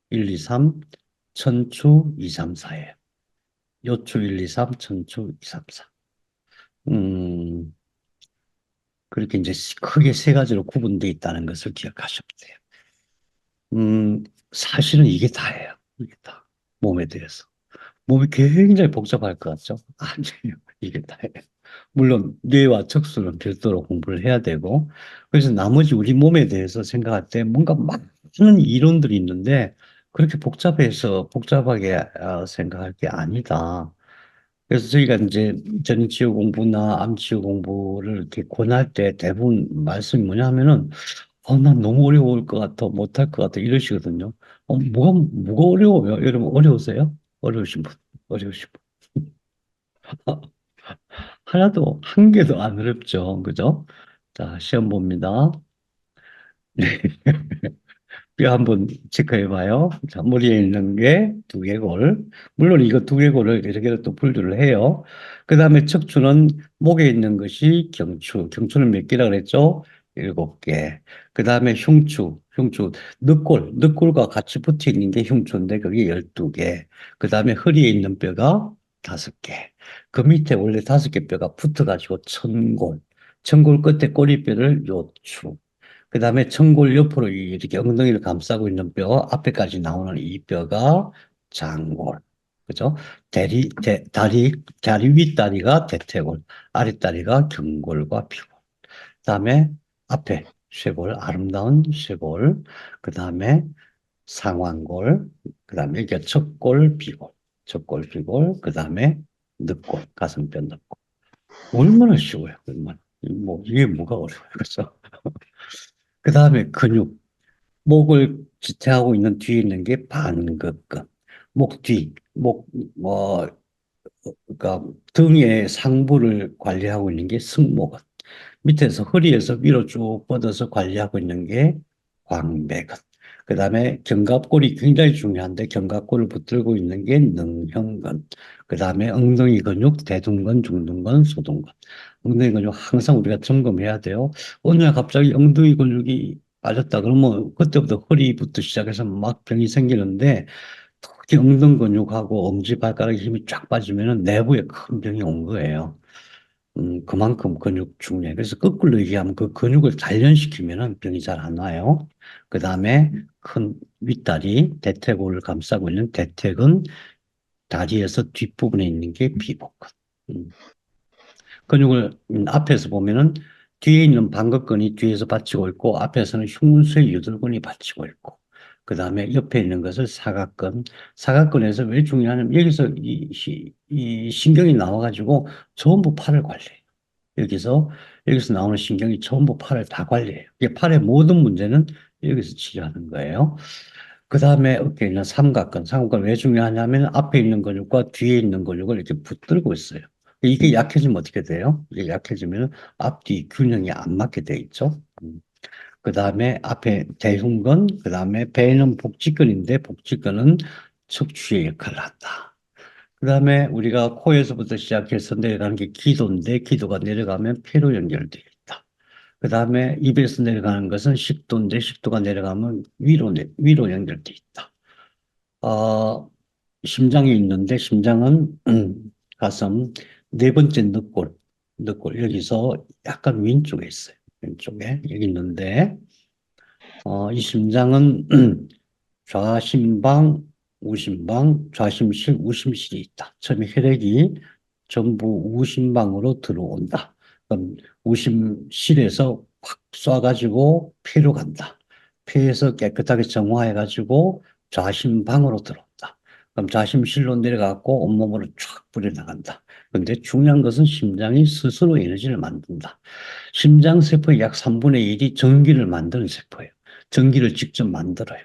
S1: 1, 2, 3, 천추 2, 3, 4예요. 요추 1, 2, 3, 천추 2, 3, 4. 음, 그렇게 이제 크게 세 가지로 구분되어 있다는 것을 기억하시면 돼요. 사실은 이게 다예요. 이게 다. 몸에 대해서. 몸이 굉장히 복잡할 것 같죠? 아니에요. 이게 다예요. 물론 뇌와 척수는 별도로 공부를 해야 되고, 그래서 나머지 우리 몸에 대해서 생각할 때 뭔가 많은 이론들이 있는데 그렇게 복잡하게 생각할 게 아니다. 그래서 저희가 이제 전치유 공부나 암치유 공부를 이렇게 권할 때 대부분 말씀이 뭐냐면은 난 너무 어려울 것 같아, 못할 것 같아 이러시거든요. 뭐가 어려워요? 여러분 어려우세요? 어려우신 분, 어려우신 분. 하나도 한 개도 안 어렵죠, 그죠? 자, 시험 봅니다. 뼈 한번 체크해 봐요. 자, 머리에 있는 게 두개골. 물론 이거 두개골을 이렇게 또 분류를 해요. 그 다음에 척추는 목에 있는 것이 경추. 경추는 몇 개라 그랬죠? 7개. 그 다음에 흉추. 늑골과 같이 붙어 있는 게 흉추인데 그게 12개. 그 다음에 허리에 있는 뼈가 5개. 그 밑에 원래 5개 뼈가 붙어가지고 천골. 천골 끝에 꼬리뼈를 요추. 그 다음에 청골 옆으로 이렇게 엉덩이를 감싸고 있는 뼈, 앞에까지 나오는 이 뼈가 장골. 그죠? 다리 윗다리가 대퇴골, 아랫다리가 경골과 피골. 그 다음에 앞에 쇄골, 아름다운 쇄골. 그 다음에 상완골. 그 다음에 이게 척골, 비골. 척골, 비골. 그 다음에 늑골, 가슴뼈 늑골. 얼마나 쉬워요, 얼마나. 이게 뭐가 어려워요, 그죠? 그 다음에 근육. 목을 지탱하고 있는 뒤에 있는 게 반극근. 목 뒤, 그러니까 등의 상부를 관리하고 있는 게 승모근. 밑에서 허리에서 위로 쭉 뻗어서 관리하고 있는 게 광배근. 그 다음에 견갑골이 굉장히 중요한데 견갑골을 붙들고 있는 게 능형근. 그 다음에 엉덩이 근육, 대둔근, 중둔근, 소둔근. 엉덩이 근육 항상 우리가 점검해야 돼요. 어느 날 갑자기 엉덩이 근육이 빠졌다 그러면 그때부터 허리부터 시작해서 막 병이 생기는데 특히 엉덩이 근육하고 엄지발가락에 힘이 쫙 빠지면 내부에 큰 병이 온 거예요. 그만큼 근육 중요해. 그래서 거꾸로 얘기하면 그 근육을 단련시키면은 병이 잘 안 와요. 그 다음에 큰 윗다리, 대퇴골을 감싸고 있는 대퇴근, 다리에서 뒷부분에 있는 게 비복근. 음, 근육을 앞에서 보면은 뒤에 있는 반극근이 뒤에서 받치고 있고 앞에서는 흉쇄 유돌근이 받치고 있고 그 다음에 옆에 있는 것을 사각근. 사각근에서 왜 중요하냐면 여기서 이 신경이 나와가지고 전부 팔을 관리해요. 여기서 나오는 신경이 전부 팔을 다 관리해요. 이게 팔의 모든 문제는 여기서 치료하는 거예요. 그 다음에 어깨에 있는 삼각근. 삼각근 왜 중요하냐면 앞에 있는 근육과 뒤에 있는 근육을 이렇게 붙들고 있어요. 이게 약해지면 어떻게 돼요? 이게 약해지면 앞뒤 균형이 안 맞게 돼 있죠. 그 다음에 앞에 대흉근, 그 다음에 배는 복직근인데 복직근은 척추의 역할을 한다. 그 다음에 우리가 코에서부터 시작해서 내려가는 게 기도인데 기도가 내려가면 폐로 연결되어 있다. 그 다음에 입에서 내려가는 것은 식도인데 식도가 내려가면 위로 연결되어 있다. 어, 심장이 있는데 심장은 가슴 네 번째 늑골 여기서 약간 왼쪽에 있어요. 왼쪽에 여기 있는데 이 심장은 좌심방, 우심방, 좌심실, 우심실이 있다. 처음에 혈액이 전부 우심방으로 들어온다. 그럼 우심실에서 확 쏴가지고 폐로 간다. 폐에서 깨끗하게 정화해가지고 좌심방으로 들어온다. 그럼 좌심실로 내려가고 온몸으로 쫙 뿌려나간다. 근데 중요한 것은 심장이 스스로 에너지를 만든다. 심장세포의 약 3분의 1이 전기를 만드는 세포예요. 전기를 직접 만들어요.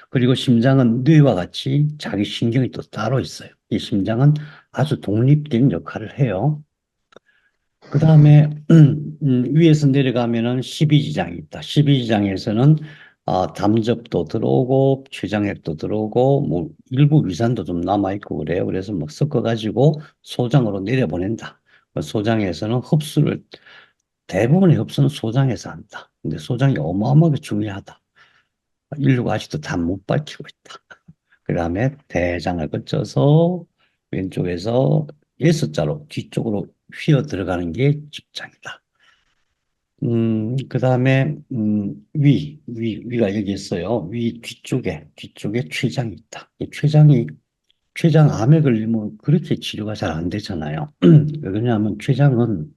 S1: 그리고 심장은 뇌와 같이 자기 신경이 또 따로 있어요. 이 심장은 아주 독립된 역할을 해요. 그 다음에 위에서 내려가면은 십이지장이 있다. 십이지장에서는 담즙도 들어오고 췌장액도 들어오고 뭐 일부 위산도 좀 남아 있고 그래요. 그래서 막 섞어가지고 소장으로 내려보낸다. 소장에서는 대부분의 흡수는 소장에서 한다. 근데 소장이 어마어마하게 중요하다. 인류가 아직도 다 못 밝히고 있다. 그 다음에 대장을 거쳐서 왼쪽에서 S자로 뒤쪽으로 휘어 들어가는 게 직장이다. 그 다음에, 위가 여기 있어요. 위 뒤쪽에 췌장이 있다. 이 췌장 암에 걸리면 그렇게 치료가 잘 안 되잖아요. 왜냐하면 췌장은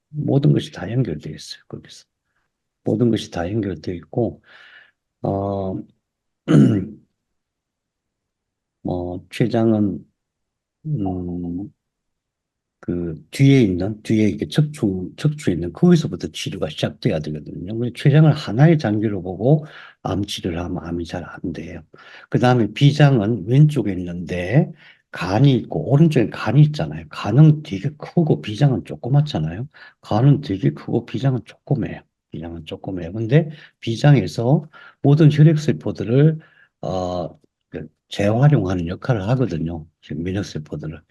S1: 모든 것이 다 연결되어 있어요. 거기서. 모든 것이 다 연결되어 있고, 어, 췌장은, 음, 뒤에 이게 척추에 있는 거기서부터 치료가 시작돼야 되거든요. 근데 췌장을 하나의 장기로 보고 암 치료를 하면 암이 잘 안 돼요. 그 다음에 비장은 왼쪽에 있는데 간이 있고 오른쪽에 간이 있잖아요. 간은 되게 크고 비장은 조그맣잖아요. 간은 되게 크고 비장은 조그매요. 비장은 조그매요. 근데 비장에서 모든 혈액세포들을 재활용하는 역할을 하거든요. 면역세포들을.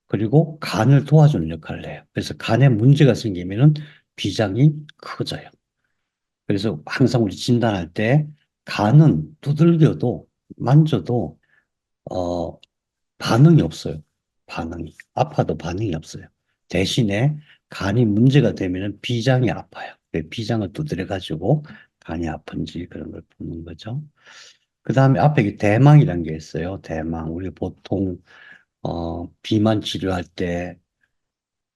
S1: 그리고 간을 도와주는 역할을 해요. 그래서 간에 문제가 생기면은 비장이 커져요. 그래서 항상 우리 진단할 때 간은 두들겨도 만져도 어, 반응이 없어요. 반응이. 아파도 반응이 없어요. 대신에 간이 문제가 되면은 비장이 아파요. 비장을 두드려가지고 간이 아픈지 그런 걸 보는 거죠. 그 다음에 앞에 대망이라는 게 있어요. 대망. 우리 보통 비만 치료할 때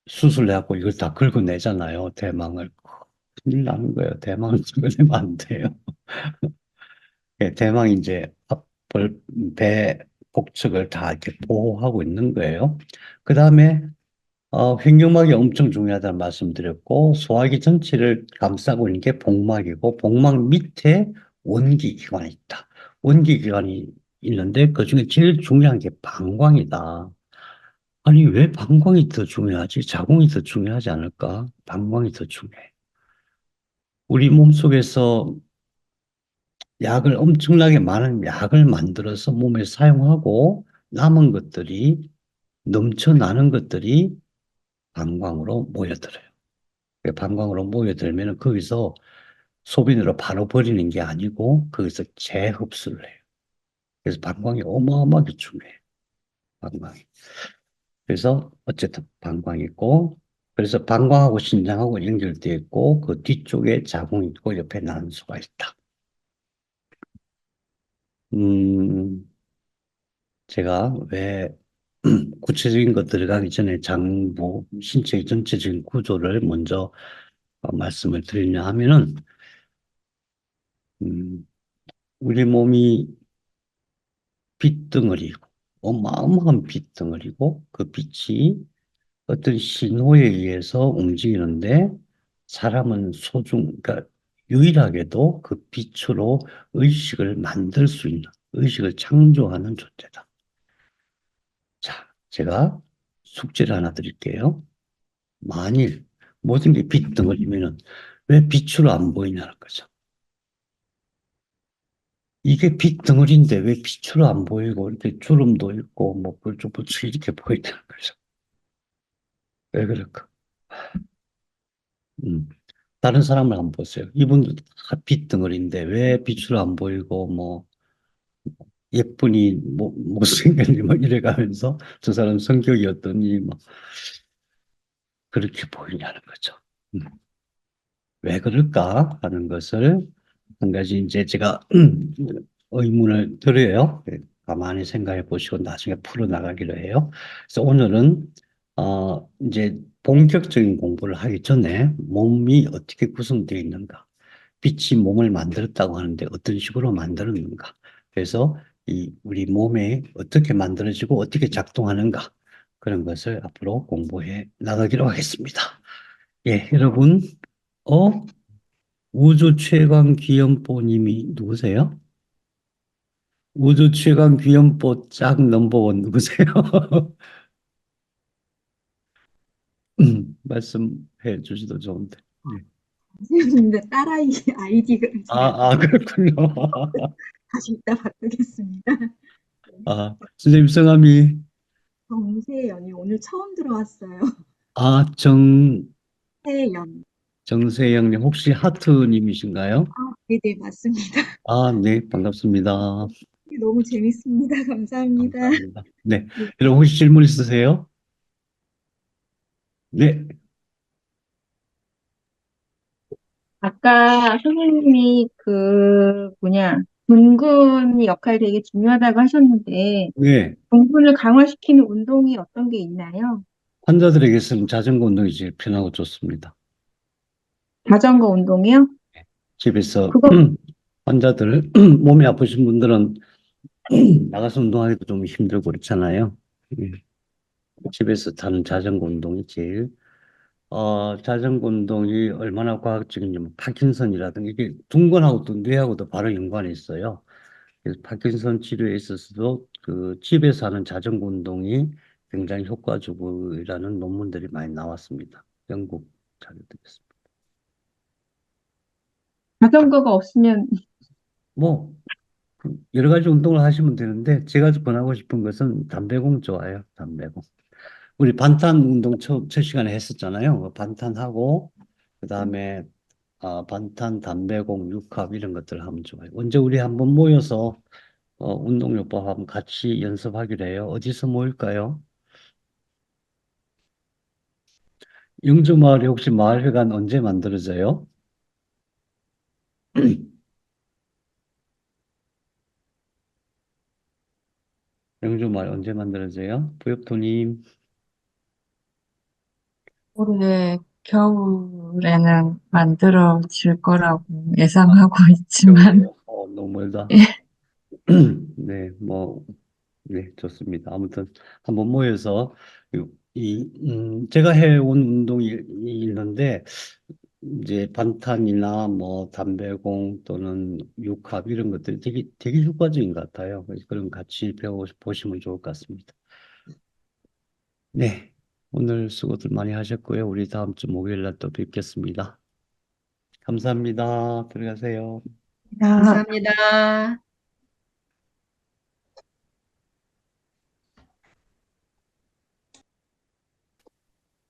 S1: 수술해갖고 이걸 다 긁어내잖아요. 대망을. 큰일 나는 거예요. 대망을 긁어내면 안 돼요. 예, 대망이 이제 배 복측을 다 이렇게 보호하고 있는 거예요. 그 다음에 횡격막이 엄청 중요하다는 말씀드렸고 소화기 전체를 감싸고 있는 게 복막이고 복막 밑에 원기기관이 있다. 원기기관이 있는데 그중에 제일 중요한 게 방광이다. 아니, 왜 방광이 더 중요하지? 자궁이 더 중요하지 않을까? 방광이 더 중요해. 우리 몸속에서 엄청나게 많은 약을 만들어서 몸에 사용하고 남은 것들이, 넘쳐나는 것들이 방광으로 모여들어요. 방광으로 모여들면 거기서 소변으로 바로 버리는 게 아니고 거기서 재흡수를 해요. 그래서 방광이 어마어마하게 중요해요. 방광이. 그래서 어쨌든 방광이 있고, 그래서 방광하고 신장하고 연결되어 있고, 그 뒤쪽에 자궁이 있고, 옆에 난수가 있다. 음, 제가 왜 구체적인 것 들어가기 전에 장부, 신체의 전체적인 구조를 먼저 말씀을 드리냐 하면은, 음, 우리 몸이 빛덩어리고, 어마어마한 빛덩어리고, 그 빛이 어떤 신호에 의해서 움직이는데 사람은 그러니까 유일하게도 그 빛으로 의식을 만들 수 있는, 의식을 창조하는 존재다. 자, 제가 숙제를 하나 드릴게요. 만일 모든 게 빛덩어리면은 왜 빛으로 안 보이냐는 거죠. 이게 빛덩어리인데 왜 빛으로 안 보이고 이렇게 주름도 있고 뭐 불쭉불쭉 이렇게 보이냐는 거죠. 왜 그럴까? 음. 다른 사람을 한번 보세요. 이분도 다 빛덩어리인데 왜 빛으로 안 보이고 뭐 예쁘니 뭐 못생겼니 뭐 이래가면서 저 사람 성격이 어떠니 뭐 그렇게 보이냐는 거죠. 음. 왜 그럴까 하는 것을 한 가지 이제 제가 의문을 드려요. 가만히 생각해 보시고 나중에 풀어나가기로 해요. 그래서 오늘은 이제 본격적인 공부를 하기 전에 몸이 어떻게 구성되어 있는가, 빛이 몸을 만들었다고 하는데 어떤 식으로 만들었는가, 그래서 이 우리 몸에 어떻게 만들어지고 어떻게 작동하는가 그런 것을 앞으로 공부해 나가기로 하겠습니다. 예, 여러분, 어? 우주 최강 귀염뽀님이 누구세요? 우주 최강 귀염뽀 짝 넘버원 누구세요? 말씀해 주시도 좋은데. 네.
S2: 선생님인데 딸아이 아이디를 제가
S1: 그렇군요.
S2: 다시 이따 바꾸겠습니다.
S1: 선생님 성함이,
S2: 정세연이 오늘 처음 들어왔어요.
S1: 아,
S2: 세연.
S1: 정세영님, 혹시 하트님이신가요?
S2: 네네, 맞습니다.
S1: 네, 반갑습니다.
S2: 너무 재밌습니다. 감사합니다.
S1: 감사합니다. 네.
S2: 네,
S1: 여러분, 혹시 질문 있으세요? 네,
S3: 아까 선생님이 둥근 역할이 되게 중요하다고 하셨는데,
S1: 네.
S3: 둥근을 강화시키는 운동이 어떤 게 있나요?
S1: 환자들에게서는 자전거 운동이 제일 편하고 좋습니다.
S3: 자전거 운동이요?
S1: 집에서
S3: 그거
S1: 환자들, 몸이 아프신 분들은 나가서 운동하기도 좀 힘들고 그렇잖아요. 예. 집에서 타는 자전거 운동이 제일, 자전거 운동이 얼마나 과학적이냐면 파킨슨이라든가 이게 둔건하고 또 뇌하고도 바로 연관이 있어요. 그래서 파킨슨 치료에 있어서도 그 집에서 하는 자전거 운동이 굉장히 효과적이라는 논문들이 많이 나왔습니다. 영국 자료들이었습니다.
S3: 자전거가 없으면
S1: 뭐 여러 가지 운동을 하시면 되는데 제가 권하고 싶은 것은 담배공 좋아요. 담배공. 우리 반탄 운동 첫 시간에 했었잖아요. 그 반탄하고 그다음에 반탄, 담배공, 육합 이런 것들 하면 좋아요. 언제 우리 한번 모여서 운동요법 한번 같이 연습하기로 해요. 어디서 모일까요? 영주마을이 혹시 마을회관 언제 만들어져요? 영주마을 언제 만들어져요? 부엽토님.
S4: 올해 겨울에는 만들어질 거라고 예상하고 있지만,
S1: 겨울에요? 너무 멀다. 네, 뭐, 네, 좋습니다. 아무튼 한번 모여서 제가 해온 운동이 있는데 이제 반탄이나 뭐 담배공 또는 육합 이런 것들이 되게 효과적인 것 같아요. 그래서 그런 같이 배워 보시면 좋을 것 같습니다. 네, 오늘 수고들 많이 하셨고요. 우리 다음 주 목요일 날 또 뵙겠습니다. 감사합니다. 들어가세요.
S2: 감사합니다.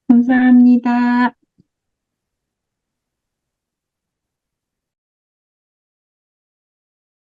S3: 감사합니다.